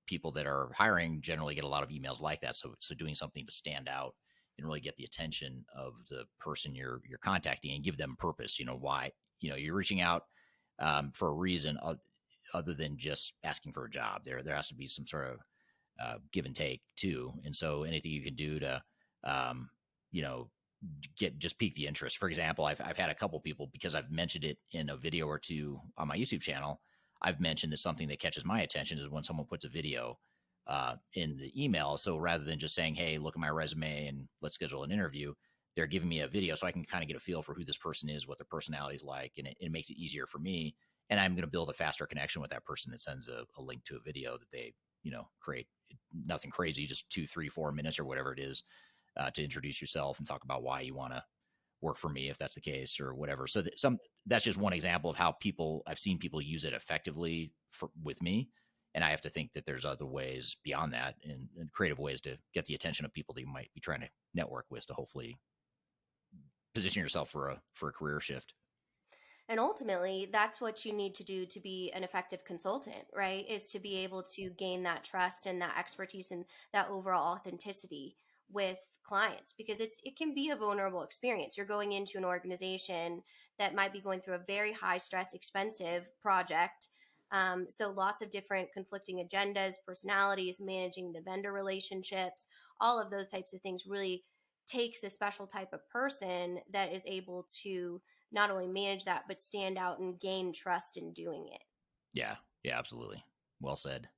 people that are hiring generally get a lot of emails like that. So doing something to stand out and really get the attention of the person you're contacting, and give them purpose. Why you're reaching out for a reason other than just asking for a job. There has to be some sort of give and take too. And so anything you can do to, you know, just pique the interest. For example, I've had a couple people, because I've mentioned it in a video or two on my YouTube channel. I've mentioned that something that catches my attention is when someone puts a video in the email. So rather than just saying, "Hey, look at my resume and let's schedule an interview," they're giving me a video so I can kind of get a feel for who this person is, what their personality is like, and it makes it easier for me. And I'm going to build a faster connection with that person that sends a link to a video that they, create. Nothing crazy, just 2, 3, 4 minutes or whatever it is, to introduce yourself and talk about why you want to work for me, if that's the case, or whatever. So that's just one example of how I've seen people use it effectively with me. And I have to think that there's other ways beyond that, and creative ways to get the attention of people that you might be trying to network with, to hopefully position yourself for a career shift. And ultimately, that's what you need to do to be an effective consultant, right? Is to be able to gain that trust and that expertise and that overall authenticity with clients, because it can be a vulnerable experience. You're going into an organization that might be going through a very high stress, expensive project. So lots of different conflicting agendas, personalities, managing the vendor relationships, all of those types of things really takes a special type of person that is able to not only manage that, but stand out and gain trust in doing it. Yeah, absolutely. Well said.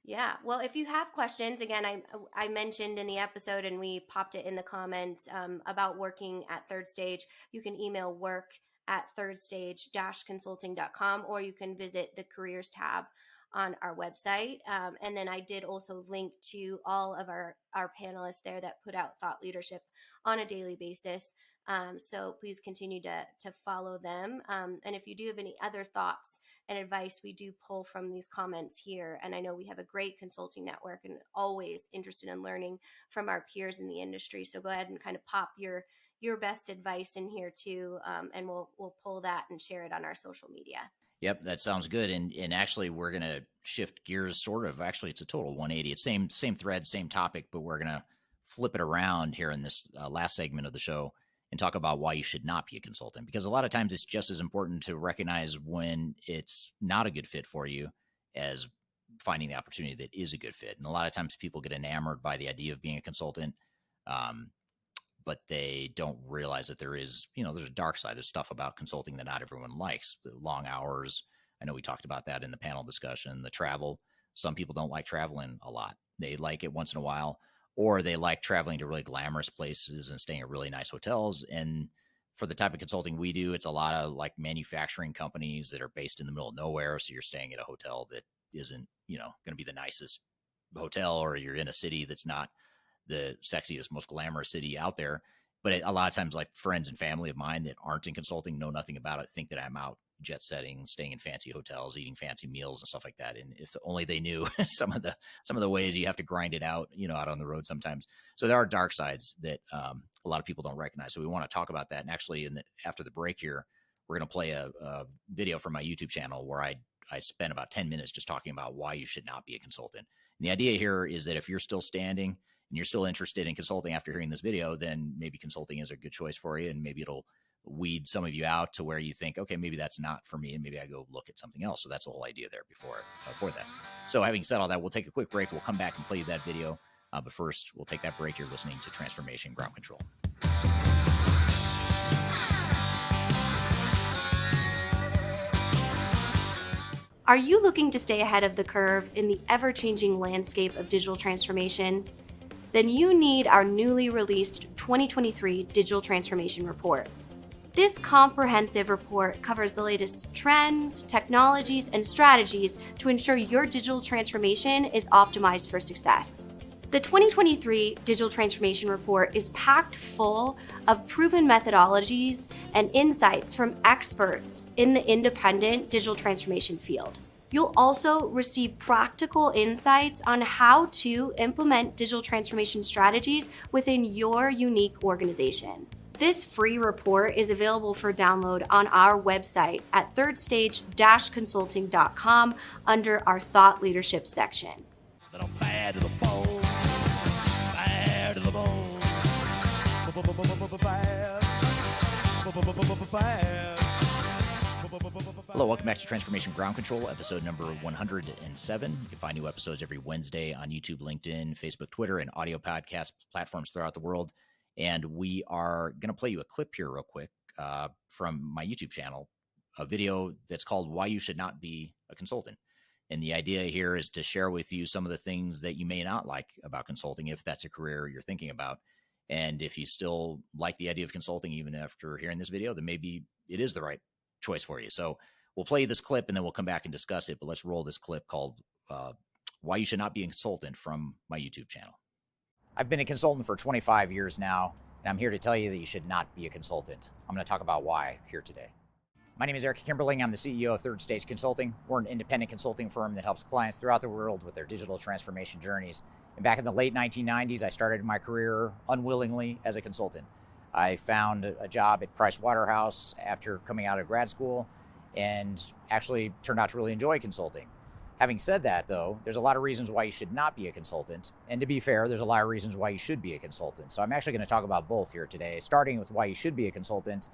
Yeah. Well, if you have questions, again, I mentioned in the episode, and we popped it in the comments, about working at Third Stage. You can email work@thirdstage-consulting.com, or you can visit the careers tab on our website. And then I did also link to all of our panelists there that put out thought leadership on a daily basis. So please continue to follow them. And if you do have any other thoughts and advice, we do pull from these comments here. And I know we have a great consulting network and always interested in learning from our peers in the industry. So go ahead and kind of pop your best advice in here too. And we'll pull that and share it on our social media. Yep, that sounds good. And actually, we're gonna shift gears. Sort of. Actually, it's a total 180. It's same thread, same topic, but we're gonna flip it around here in this last segment of the show and talk about why you should not be a consultant. Because a lot of times, it's just as important to recognize when it's not a good fit for you as finding the opportunity that is a good fit. And a lot of times, people get enamored by the idea of being a consultant. But they don't realize that there is, there's a dark side. There's stuff about consulting that not everyone likes. The long hours. I know we talked about that in the panel discussion. The travel. Some people don't like traveling a lot. They like it once in a while, or they like traveling to really glamorous places and staying at really nice hotels. And for the type of consulting we do, it's a lot of like manufacturing companies that are based in the middle of nowhere. So you're staying at a hotel that isn't, going to be the nicest hotel, or you're in a city that's not the sexiest, most glamorous city out there. But a lot of times, like friends and family of mine that aren't in consulting, know nothing about it, think that I'm out jet setting, staying in fancy hotels, eating fancy meals and stuff like that. And if only they knew some of the ways you have to grind it out, out on the road sometimes. So there are dark sides that a lot of people don't recognize. So we want to talk about that. And actually, after the break here, we're going to play a video from my YouTube channel where I spent about 10 minutes just talking about why you should not be a consultant. And the idea here is that if you're still standing and you're still interested in consulting after hearing this video, then maybe consulting is a good choice for you. And maybe it'll weed some of you out to where you think, okay, maybe that's not for me. And maybe I go look at something else. So that's the whole idea there before that. So having said all that, we'll take a quick break. We'll come back and play you that video. But first, we'll take that break. You're listening to Transformation Ground Control. Are you looking to stay ahead of the curve in the ever-changing landscape of digital transformation? Then you need our newly released 2023 Digital Transformation Report. This comprehensive report covers the latest trends, technologies, and strategies to ensure your digital transformation is optimized for success. The 2023 Digital Transformation Report is packed full of proven methodologies and insights from experts in the independent digital transformation field. You'll also receive practical insights on how to implement digital transformation strategies within your unique organization. This free report is available for download on our website at thirdstage-consulting.com under our Thought Leadership section. Bad to the bone, bad to the bone, bad. Hello, welcome back to Transformation Ground Control, episode number 107. You can find new episodes every Wednesday on YouTube, LinkedIn, Facebook, Twitter, and audio podcast platforms throughout the world. And we are going to play you a clip here real quick from my YouTube channel, a video that's called Why You Should Not Be a Consultant. And the idea here is to share with you some of the things that you may not like about consulting, if that's a career you're thinking about. And if you still like the idea of consulting, even after hearing this video, then maybe it is the right choice for you. So we'll play this clip and then we'll come back and discuss it. But let's roll this clip called Why You Should Not Be a Consultant from my YouTube channel. I've been a consultant for 25 years now, and I'm here to tell you that you should not be a consultant. I'm going to talk about why here today. My name is Kimberling. I'm the CEO of Third Stage Consulting. We're an independent consulting firm that helps clients throughout the world with their digital transformation journeys. And back in the late 1990s, I started my career unwillingly as a consultant. I found a job at Price Waterhouse after coming out of grad school and actually turned out to really enjoy consulting. Having said that, though, there's a lot of reasons why you should not be a consultant. And to be fair, there's a lot of reasons why you should be a consultant. So I'm actually going to talk about both here today, starting with why you should be a consultant,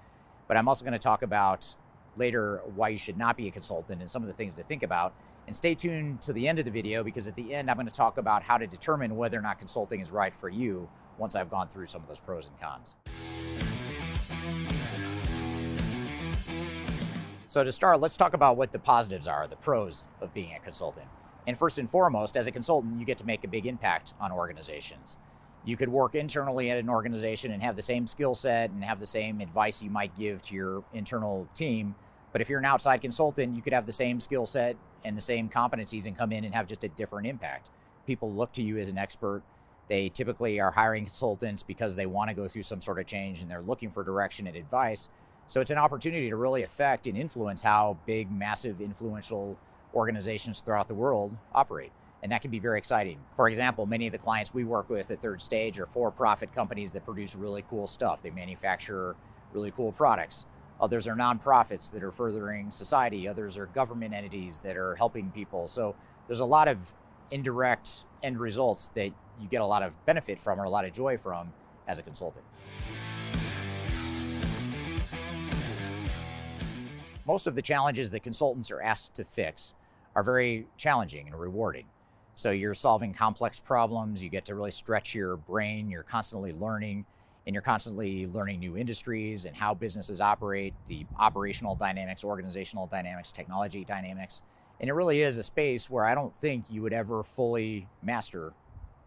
but I'm also going to talk about later why you should not be a consultant and some of the things to think about. And stay tuned to the end of the video, because at the end, I'm going to talk about how to determine whether or not consulting is right for you once I've gone through some of those pros and cons. So to start, let's talk about what the positives are, the pros of being a consultant. And first and foremost, as a consultant, you get to make a big impact on organizations. You could work internally at an organization and have the same skill set and have the same advice you might give to your internal team. But if you're an outside consultant, you could have the same skill set and the same competencies and come in and have just a different impact. People look to you as an expert. They typically are hiring consultants because they want to go through some sort of change and they're looking for direction and advice. So it's an opportunity to really affect and influence how big, massive, influential organizations throughout the world operate. And that can be very exciting. For example, many of the clients we work with at Third Stage are for-profit companies that produce really cool stuff. They manufacture really cool products. Others are nonprofits that are furthering society. Others are government entities that are helping people. So there's a lot of indirect end results that you get a lot of benefit from or a lot of joy from as a consultant. Most of the challenges that consultants are asked to fix are very challenging and rewarding. So you're solving complex problems, you get to really stretch your brain, you're constantly learning, and you're constantly learning new industries and how businesses operate, the operational dynamics, organizational dynamics, technology dynamics. And it really is a space where I don't think you would ever fully master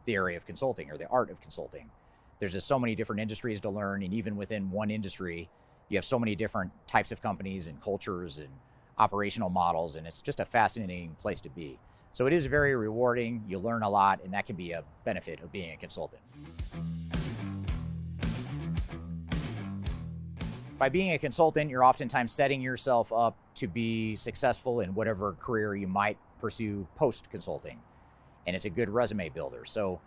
the area of consulting or the art of consulting. There's just so many different industries to learn, and even within one industry, you have so many different types of companies and cultures and operational models, and it's just a fascinating place to be. So it is very rewarding, you learn a lot, and that can be a benefit of being a consultant. By being a consultant, you're oftentimes setting yourself up to be successful in whatever career you might pursue post-consulting. And it's a good resume builder. So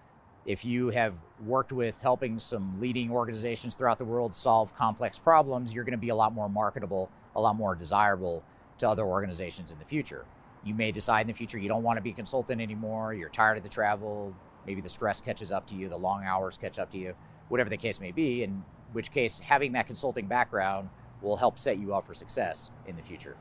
if you have worked with helping some leading organizations throughout the world solve complex problems, you're going to be a lot more marketable, a lot more desirable to other organizations in the future. You may decide in the future you don't want to be a consultant anymore, you're tired of the travel, maybe the stress catches up to you, the long hours catch up to you, whatever the case may be, in which case having that consulting background will help set you up for success in the future.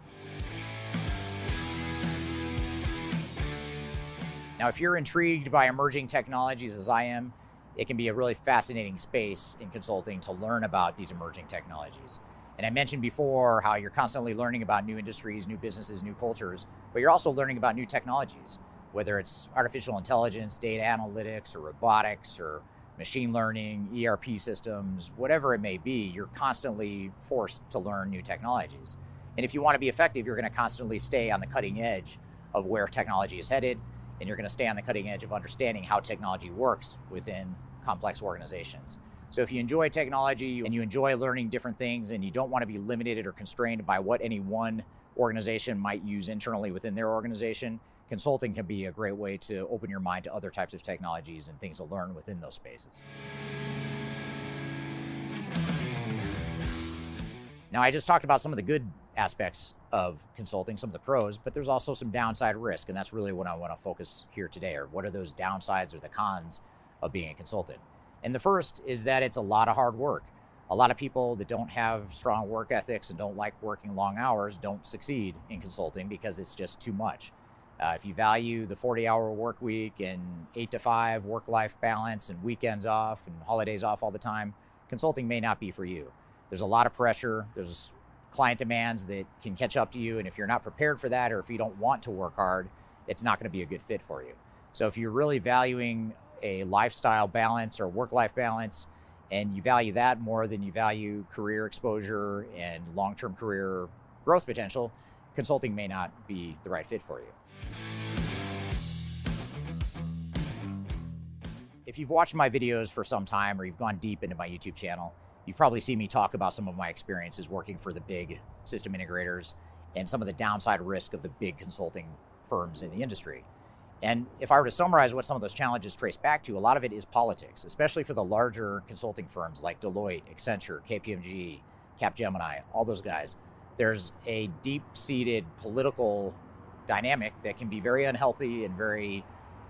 Now, if you're intrigued by emerging technologies as I am, it can be a really fascinating space in consulting to learn about these emerging technologies. And I mentioned before how you're constantly learning about new industries, new businesses, new cultures, but you're also learning about new technologies, whether it's artificial intelligence, data analytics, or robotics, or machine learning, ERP systems, whatever it may be, you're constantly forced to learn new technologies. And if you want to be effective, you're going to constantly stay on the cutting edge of where technology is headed, and you're going to stay on the cutting edge of understanding how technology works within complex organizations. So if you enjoy technology and you enjoy learning different things and you don't want to be limited or constrained by what any one organization might use internally within their organization, consulting can be a great way to open your mind to other types of technologies and things to learn within those spaces. Now, I just talked about some of the good aspects of consulting, some of the pros, but there's also some downside risk, and that's really what I want to focus here today, or what are those downsides or the cons of being a consultant. And the first is that it's a lot of hard work. A lot of people that don't have strong work ethics and don't like working long hours don't succeed in consulting because it's just too much. If you value the 40-hour work week and 8 to 5 work-life balance and weekends off and holidays off all the time, consulting may not be for you. There's a lot of pressure. There's client demands that can catch up to you. And if you're not prepared for that, or if you don't want to work hard, it's not going to be a good fit for you. So if you're really valuing a lifestyle balance or work-life balance, and you value that more than you value career exposure and long-term career growth potential, consulting may not be the right fit for you. If you've watched my videos for some time or you've gone deep into my YouTube channel, you've probably seen me talk about some of my experiences working for the big system integrators and some of the downside risk of the big consulting firms in the industry. And if I were to summarize what some of those challenges trace back to, a lot of it is politics, especially for the larger consulting firms like Deloitte, Accenture, KPMG, Capgemini, all those guys. There's a deep-seated political dynamic that can be very unhealthy and very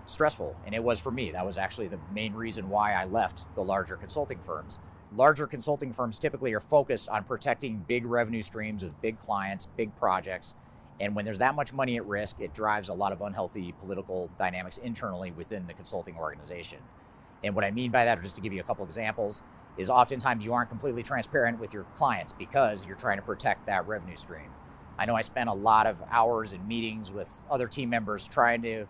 stressful. And it was for me. That was actually the main reason why I left the larger consulting firms. Larger consulting firms typically are focused on protecting big revenue streams with big clients, big projects. And when there's that much money at risk, it drives a lot of unhealthy political dynamics internally within the consulting organization. And what I mean by that, just to give you a couple examples, is oftentimes you aren't completely transparent with your clients because you're trying to protect that revenue stream. I know I spent a lot of hours in meetings with other team members trying to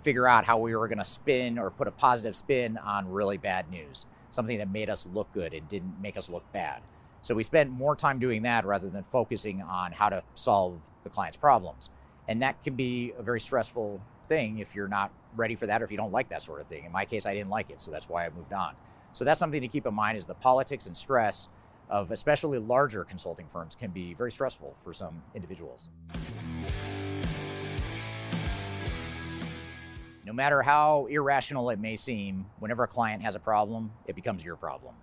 figure out how we were going to spin or put a positive spin on really bad news, something that made us look good and didn't make us look bad. So we spent more time doing that rather than focusing on how to solve the client's problems. And that can be a very stressful thing if you're not ready for that or if you don't like that sort of thing. In my case, I didn't like it, so that's why I moved on. So that's something to keep in mind, is the politics and stress of especially larger consulting firms can be very stressful for some individuals. No matter how irrational it may seem, whenever a client has a problem, it becomes your problem.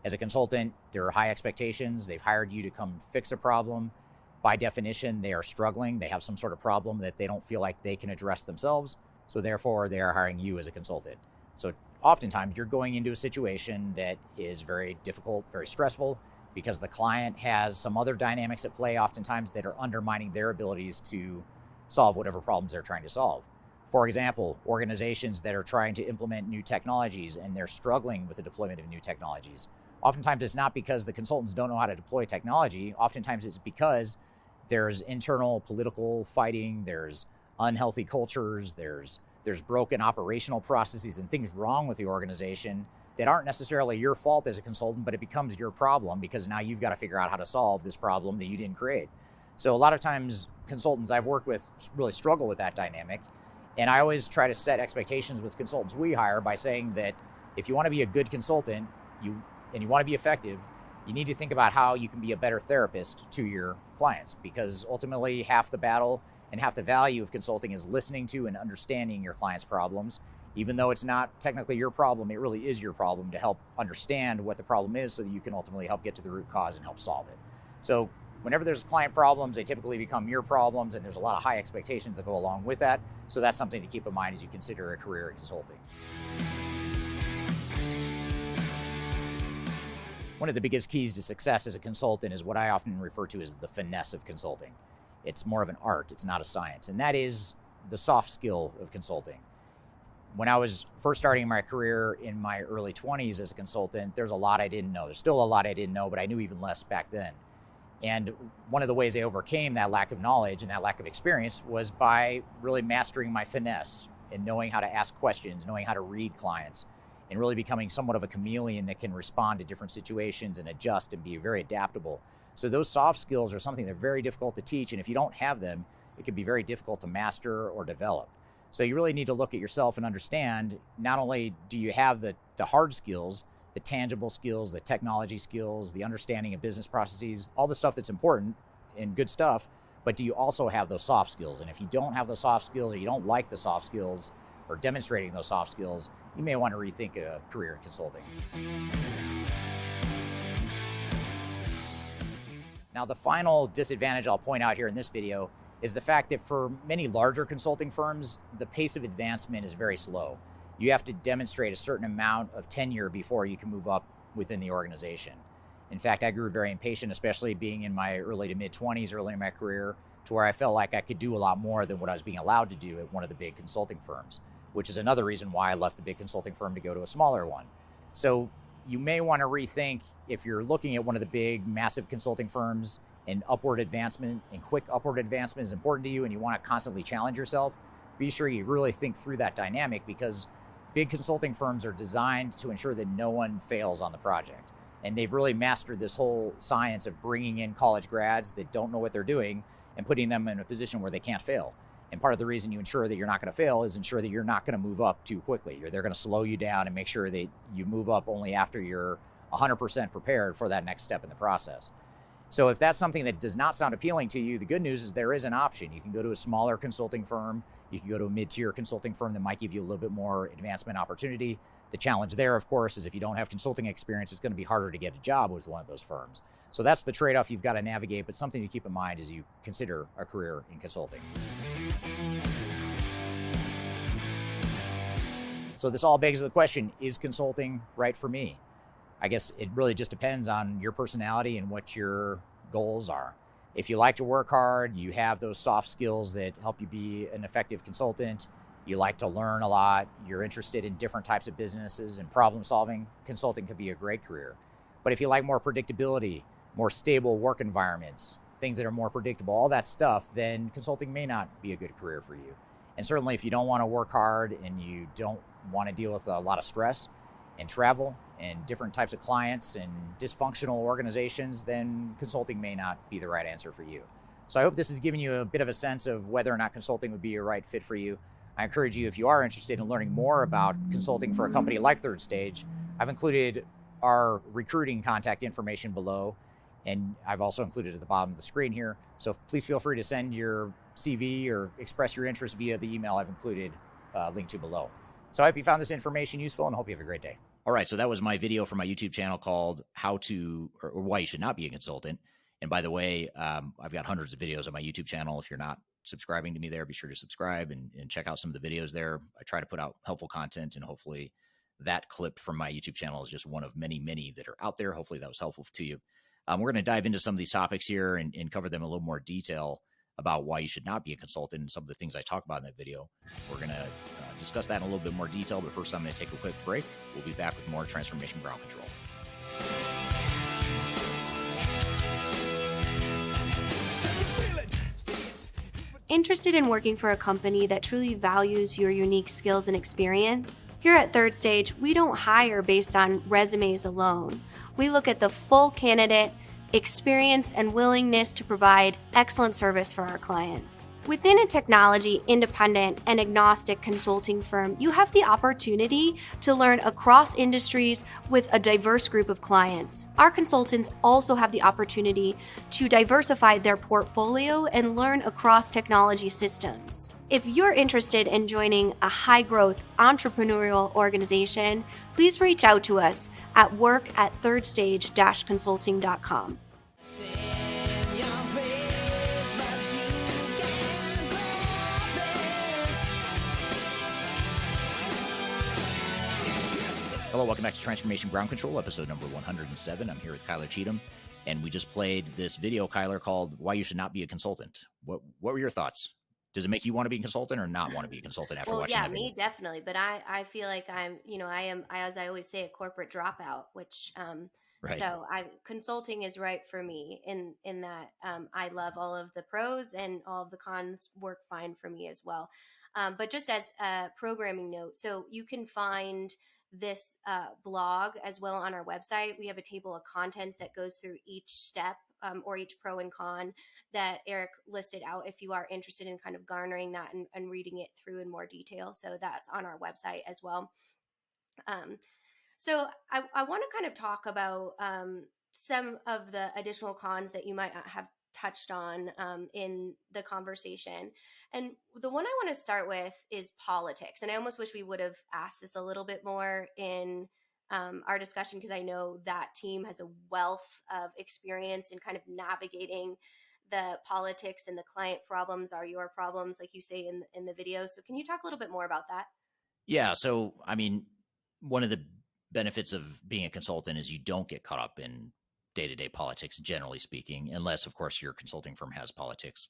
As a consultant, there are high expectations. They've hired you to come fix a problem. By definition, they are struggling. They have some sort of problem that they don't feel like they can address themselves. So therefore, they are hiring you as a consultant. So oftentimes you're going into a situation that is very difficult, very stressful, because the client has some other dynamics at play oftentimes that are undermining their abilities to solve whatever problems they're trying to solve. For example, organizations that are trying to implement new technologies and they're struggling with the deployment of new technologies. Oftentimes it's not because the consultants don't know how to deploy technology. Oftentimes it's because there's internal political fighting, there's unhealthy cultures, there's broken operational processes and things wrong with the organization that aren't necessarily your fault as a consultant, but it becomes your problem because now you've got to figure out how to solve this problem that you didn't create. So a lot of times consultants I've worked with really struggle with that dynamic. And I always try to set expectations with consultants we hire by saying that if you want to be a good consultant and you want to be effective, you need to think about how you can be a better therapist to your clients, because ultimately half the battle and half the value of consulting is listening to and understanding your clients' problems. Even though it's not technically your problem, it really is your problem to help understand what the problem is so that you can ultimately help get to the root cause and help solve it. So whenever there's client problems, they typically become your problems, and there's a lot of high expectations that go along with that. So that's something to keep in mind as you consider a career in consulting. One of the biggest keys to success as a consultant is what I often refer to as the finesse of consulting. It's more of an art, it's not a science, and that is the soft skill of consulting. When I was first starting my career in my early 20s as a consultant, there's a lot I didn't know. There's still a lot I didn't know, but I knew even less back then. And one of the ways I overcame that lack of knowledge and that lack of experience was by really mastering my finesse and knowing how to ask questions, knowing how to read clients, and really becoming somewhat of a chameleon that can respond to different situations and adjust and be very adaptable. So those soft skills are something that are very difficult to teach, and if you don't have them, it can be very difficult to master or develop. So you really need to look at yourself and understand, not only do you have the hard skills, the tangible skills, the technology skills, the understanding of business processes, all the stuff that's important and good stuff, but do you also have those soft skills? And if you don't have those soft skills, or you don't like the soft skills or demonstrating those soft skills, you may want to rethink a career in consulting. Now, the final disadvantage I'll point out here in this video is the fact that for many larger consulting firms, the pace of advancement is very slow. You have to demonstrate a certain amount of tenure before you can move up within the organization. In fact, I grew very impatient, especially being in my early to mid-20s, early in my career, to where I felt like I could do a lot more than what I was being allowed to do at one of the big consulting firms, which is another reason why I left the big consulting firm to go to a smaller one. So you may want to rethink, if you're looking at one of the big, massive consulting firms, and upward advancement and quick upward advancement is important to you and you want to constantly challenge yourself, be sure you really think through that dynamic, because big consulting firms are designed to ensure that no one fails on the project. And they've really mastered this whole science of bringing in college grads that don't know what they're doing and putting them in a position where they can't fail. And part of the reason you ensure that you're not going to fail is ensure that you're not going to move up too quickly. They're going to slow you down and make sure that you move up only after you're 100% prepared for that next step in the process. So if that's something that does not sound appealing to you, the good news is there is an option. You can go to a smaller consulting firm. You can go to a mid-tier consulting firm that might give you a little bit more advancement opportunity. The challenge there, of course, is if you don't have consulting experience, it's going to be harder to get a job with one of those firms. So that's the trade-off you've got to navigate, but something to keep in mind as you consider a career in consulting. So this all begs the question, is consulting right for me? I guess it really just depends on your personality and what your goals are. If you like to work hard, you have those soft skills that help you be an effective consultant, you like to learn a lot, you're interested in different types of businesses and problem solving, consulting could be a great career. But if you like more predictability, more stable work environments, things that are more predictable, all that stuff, then consulting may not be a good career for you. And certainly if you don't want to work hard and you don't want to deal with a lot of stress and travel and different types of clients and dysfunctional organizations, then consulting may not be the right answer for you. So I hope this has given you a bit of a sense of whether or not consulting would be a right fit for you. I encourage you, if you are interested in learning more about consulting for a company like Third Stage, I've included our recruiting contact information below, and I've also included at the bottom of the screen here. So please feel free to send your CV or express your interest via the email I've included linked to below. So I hope you found this information useful and hope you have a great day. All right, so that was my video for my YouTube channel called "How to or Why You Should Not Be a Consultant." And by the way, I've got hundreds of videos on my YouTube channel. If you're not subscribing to me there, be sure to subscribe and check out some of the videos there. I try to put out helpful content, and hopefully that clip from my YouTube channel is just one of many, many that are out there. Hopefully that was helpful to you. We're going to dive into some of these topics here and cover them in a little more detail about why you should not be a consultant and some of the things I talk about in that video. We're going to discuss that in a little bit more detail, but first I'm going to take a quick break. We'll be back with more Transformation Ground Control. Interested in working for a company that truly values your unique skills and experience? Here at Third Stage, we don't hire based on resumes alone. We look at the full candidate, experience, and willingness to provide excellent service for our clients. Within a technology, independent, and agnostic consulting firm, you have the opportunity to learn across industries with a diverse group of clients. Our consultants also have the opportunity to diversify their portfolio and learn across technology systems. If you're interested in joining a high-growth entrepreneurial organization, please reach out to us at work@thirdstage-consulting.com. Hello, welcome back to Transformation Ground Control, episode number 107. I'm here with Kyler Cheatham, and we just played this video, Kyler, called "Why You Should Not Be a Consultant." What were your thoughts? Does it make you want to be a consultant or not want to be a consultant after watching that video? Me definitely, but I feel like I'm, as I always say, a corporate dropout, which Right. so consulting is right for me in that I love all of the pros and all of the cons work fine for me as well. But just as a programming note, so you can find this blog as well on our website. We have a table of contents that goes through each step or each pro and con that Eric listed out if you are interested in kind of garnering that and reading it through in more detail. So that's on our website as well. So I want to kind of talk about some of the additional cons that you might not have touched on in the conversation. And the one I want to start with is politics. And I almost wish we would have asked this a little bit more in our discussion, because I know that team has a wealth of experience in kind of navigating the politics, and the client problems are your problems, like you say in the video. So can you talk a little bit more about that? Yeah. So, I mean, one of the benefits of being a consultant is you don't get caught up in day-to-day politics, generally speaking, unless, of course, your consulting firm has politics.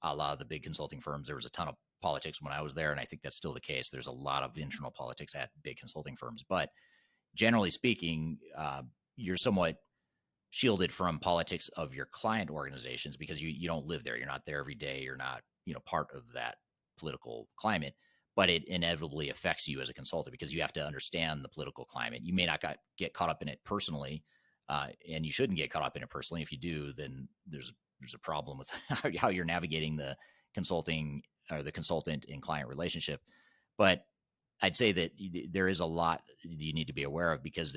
A lot of the big consulting firms, there was a ton of politics when I was there, and I think that's still the case. There's a lot of internal politics at big consulting firms, but generally speaking, you're somewhat shielded from politics of your client organizations because you don't live there. You're not there every day. You're not, part of that political climate, but it inevitably affects you as a consultant because you have to understand the political climate. You may not get caught up in it personally, and you shouldn't get caught up in it personally. If you do, then there's a problem with how you're navigating the consulting or the consultant and client relationship. But I'd say that there is a lot you need to be aware of because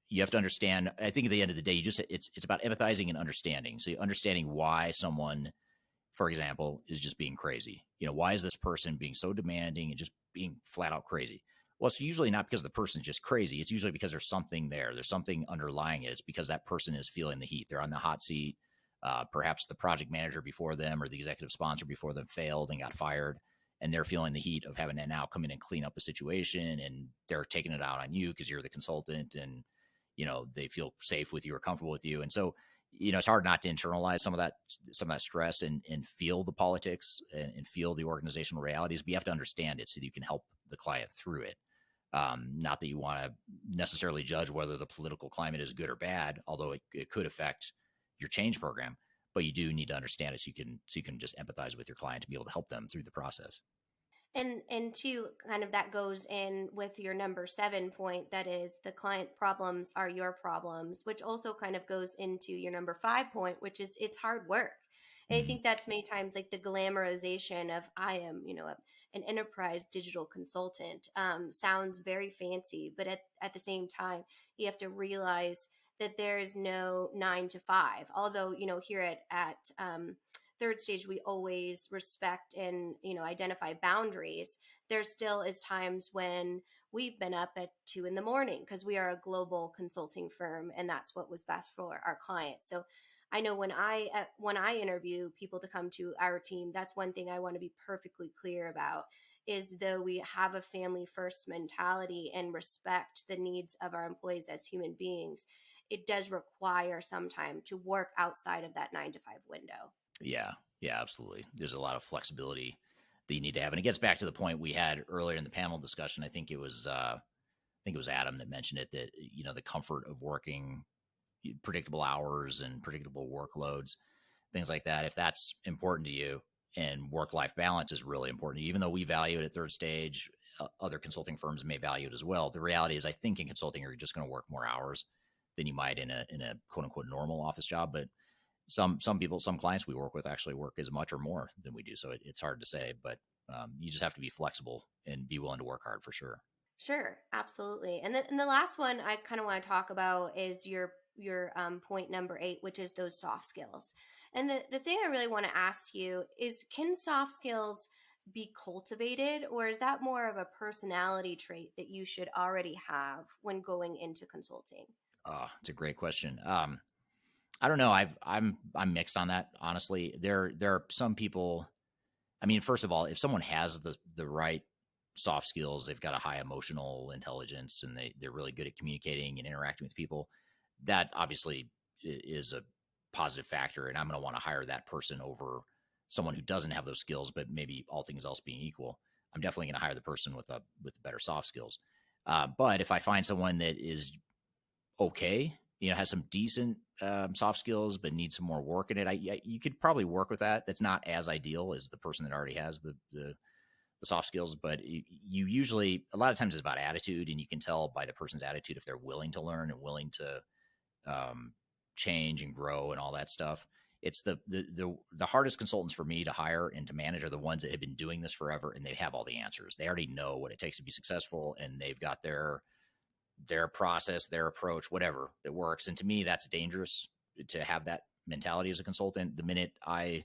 you have to understand. I think at the end of the day, it's about empathizing and understanding. So understanding why someone, for example, is just being crazy. Why is this person being so demanding and just being flat out crazy? Well, it's usually not because the person's just crazy. It's usually because there's something there. There's something underlying it. It's because that person is feeling the heat. They're on the hot seat. Perhaps the project manager before them or the executive sponsor before them failed and got fired. And they're feeling the heat of having to now come in and clean up a situation. And they're taking it out on you because you're the consultant and, they feel safe with you or comfortable with you. And so, it's hard not to internalize some of that stress and feel the politics and feel the organizational realities, but you have to understand it so that you can help the client through it. Not that you want to necessarily judge whether the political climate is good or bad, although it could affect your change program, but you do need to understand it so you can just empathize with your client to be able to help them through the process. And two, kind of that goes in with your number 7 point, that is the client problems are your problems, which also kind of goes into your number 5 point, which is it's hard work. And I think that's many times like the glamorization of I am, an enterprise digital consultant sounds very fancy, but at the same time, you have to realize that there is no 9 to 5. Although, here at third stage, we always respect and, identify boundaries. There still is times when we've been up at 2 a.m. because we are a global consulting firm, and that's what was best for our clients. So I know when I interview people to come to our team, that's one thing I want to be perfectly clear about, is though we have a family first mentality and respect the needs of our employees as human beings, it does require some time to work outside of that 9 to 5 window. Yeah, absolutely. There's a lot of flexibility that you need to have, and it gets back to the point we had earlier in the panel discussion. I think it was Adam that mentioned it, that the comfort of working predictable hours and predictable workloads, things like that. If that's important to you, and work-life balance is really important, even though we value it at third stage, other consulting firms may value it as well. The reality is, I think in consulting, you're just going to work more hours than you might in a quote unquote normal office job. But some people, some clients we work with actually work as much or more than we do. So it's hard to say, but you just have to be flexible and be willing to work hard for sure. Sure, absolutely. And the last one I kind of want to talk about is your point number 8, which is those soft skills. And the thing I really want to ask you is, can soft skills be cultivated, or is that more of a personality trait that you should already have when going into consulting? It's a great question. I don't know. I'm mixed on that, honestly. There are some people. I mean, first of all, if someone has the right soft skills, they've got a high emotional intelligence, and they're really good at communicating and interacting with people, that obviously is a positive factor, and I'm going to want to hire that person over someone who doesn't have those skills. But maybe all things else being equal, I'm definitely going to hire the person with better soft skills. But if I find someone that is okay, has some decent soft skills, but needs some more work in it, you could probably work with that. That's not as ideal as the person that already has the soft skills, but you usually, a lot of times, it's about attitude, and you can tell by the person's attitude if they're willing to learn and willing to change and grow and all that stuff. It's the hardest consultants for me to hire and to manage are the ones that have been doing this forever, and they have all the answers. They already know what it takes to be successful, and they've got their process, their approach, whatever that works. And to me, that's dangerous to have that mentality as a consultant. The minute I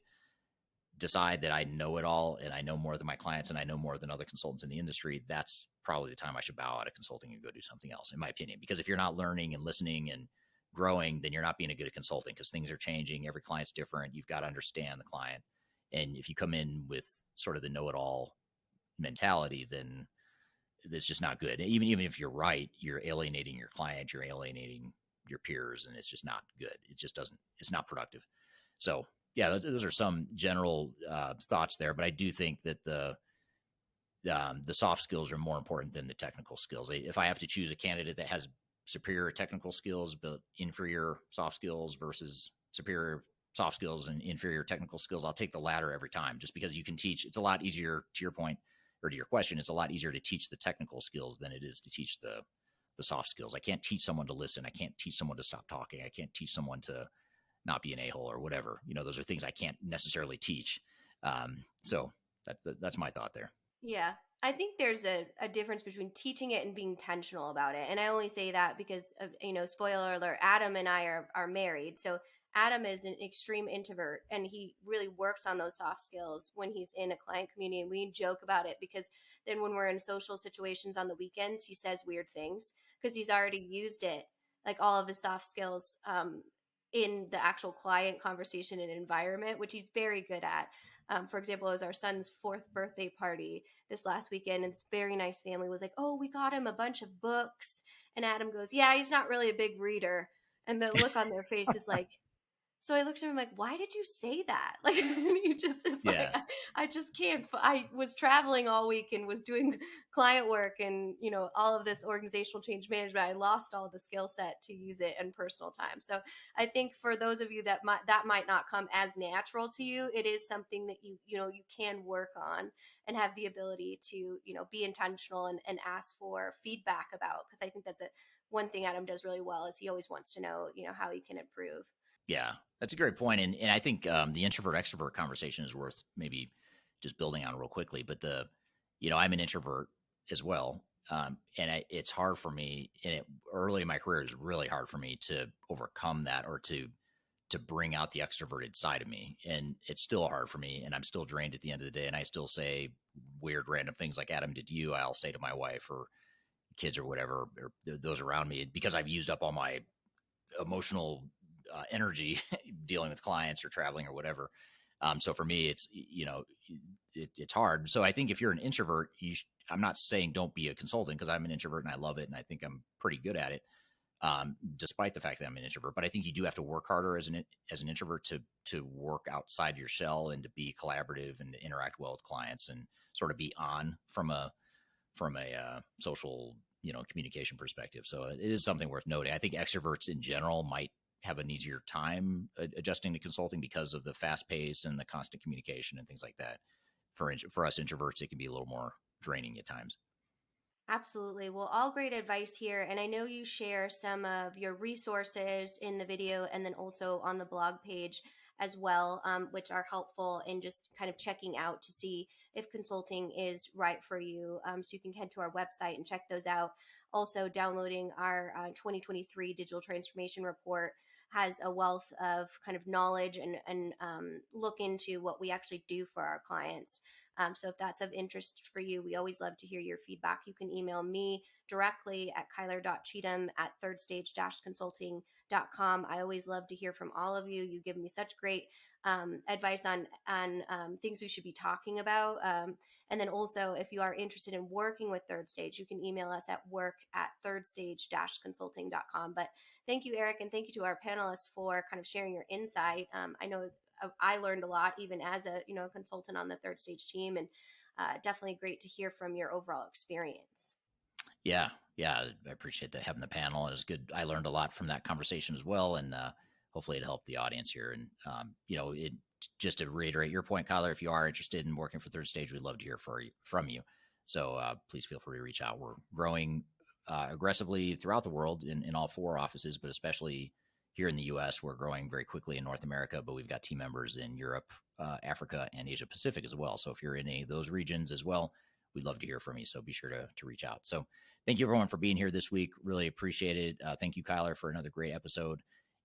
decide that I know it all, and I know more than my clients, and I know more than other consultants in the industry, that's probably the time I should bow out of consulting and go do something else, in my opinion. Because if you're not learning and listening and growing, then you're not being a good consultant, because things are changing. Every client's different. You've got to understand the client. And if you come in with sort of the know-it-all mentality, then it's just not good. Even if you're right, you're alienating your client, you're alienating your peers, and it's just not good. It just doesn't, it's not productive. So yeah, those are some general thoughts there, but I do think that the soft skills are more important than the technical skills. If I have to choose a candidate that has superior technical skills but inferior soft skills versus superior soft skills and inferior technical skills, I'll take the latter every time, just because you can teach. It's a lot easier, to your point, or to your question, it's a lot easier to teach the technical skills than it is to teach the soft skills. I can't teach someone to listen. I can't teach someone to stop talking. I can't teach someone to not be an a-hole or whatever. Those are things I can't necessarily teach. So that's my thought there. Yeah. I think there's a difference between teaching it and being intentional about it. And I only say that because of, spoiler alert, Adam and I are married. So Adam is an extreme introvert, and he really works on those soft skills when he's in a client community. And we joke about it because then when we're in social situations on the weekends, he says weird things because he's already used it, like all of his soft skills, in the actual client conversation and environment, which he's very good at. For example, it was our son's 4th birthday party this last weekend, and this very nice family was like, "Oh, we got him a bunch of books." And Adam goes, "Yeah, he's not really a big reader." And the look on their face is like, so I looked at him like, "Why did you say that?" Like, he just is like, I just can't. I was traveling all week and was doing client work and, all of this organizational change management. I lost all the skill set to use it in personal time. So I think for those of you that might not come as natural to you, it is something that you can work on and have the ability to, be intentional and ask for feedback about. Because I think that's one thing Adam does really well is he always wants to know, how he can improve. Yeah, that's a great point. And I think the introvert extrovert conversation is worth maybe just building on real quickly. But I'm an introvert as well. And it's hard for me, and early in my career, it was really hard for me to overcome that, or to bring out the extroverted side of me. And it's still hard for me, and I'm still drained at the end of the day. And I still say weird, random things like Adam did to you. I'll say to my wife or kids or whatever, or those around me, because I've used up all my emotional energy dealing with clients or traveling or whatever. So for me, it's, it's hard. So I think if you're an introvert, I'm not saying don't be a consultant, because I'm an introvert and I love it. And I think I'm pretty good at it. Despite the fact that I'm an introvert, but I think you do have to work harder as an introvert to work outside your shell and to be collaborative and to interact well with clients and sort of be on from a social, communication perspective. So it is something worth noting. I think extroverts in general might have an easier time adjusting to consulting because of the fast pace and the constant communication and things like that. For us introverts, it can be a little more draining at times. Absolutely. Well, all great advice here. And I know you share some of your resources in the video and then also on the blog page as well, which are helpful in just kind of checking out to see if consulting is right for you. So you can head to our website and check those out. Also, downloading our 2023 Digital Transformation Report has a wealth of kind of knowledge and look into what we actually do for our clients. So if that's of interest for you, we always love to hear your feedback. You can email me directly at kyler.cheatham@thirdstage-consulting.com. I always love to hear from all of you. You give me such great advice on things we should be talking about. And then also, if you are interested in working with Third Stage, you can email us at work@thirdstage-consulting.com. But thank you, Eric, and thank you to our panelists for kind of sharing your insight. I know I learned a lot even as a consultant on the Third Stage team, and definitely great to hear from your overall experience. Yeah, I appreciate that, having the panel. It was good. I learned a lot from that conversation as well, and hopefully it helped the audience here. And just to reiterate your point, Kyler, if you are interested in working for Third Stage, we'd love to hear from you. So please feel free to reach out. We're growing aggressively throughout the world in all 4 offices, but especially here in the U.S., we're growing very quickly in North America, but we've got team members in Europe, Africa, and Asia Pacific as well. So if you're in any of those regions as well, we'd love to hear from you. So be sure to reach out. So thank you, everyone, for being here this week. Really appreciate it. Thank you, Kyler, for another great episode.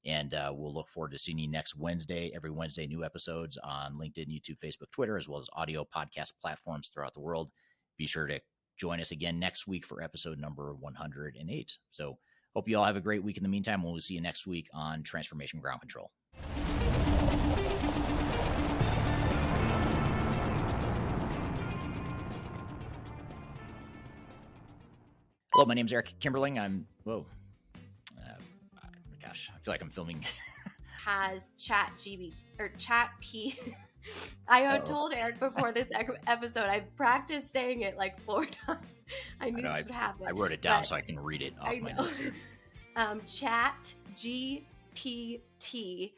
And we'll look forward to seeing you next Wednesday. Every Wednesday, new episodes on LinkedIn, YouTube, Facebook, Twitter, as well as audio podcast platforms throughout the world. Be sure to join us again next week for episode number 108. So hope you all have a great week. In the meantime, we'll see you next week on Transformation Ground Control. Hello, my name is Eric Kimberling. Gosh, I feel like I'm filming. Has ChatGPT or ChatP. I had told Eric before this episode, I practiced saying it like 4 times. I knew this would happen. I wrote it down so I can read it off my notes here. ChatGPT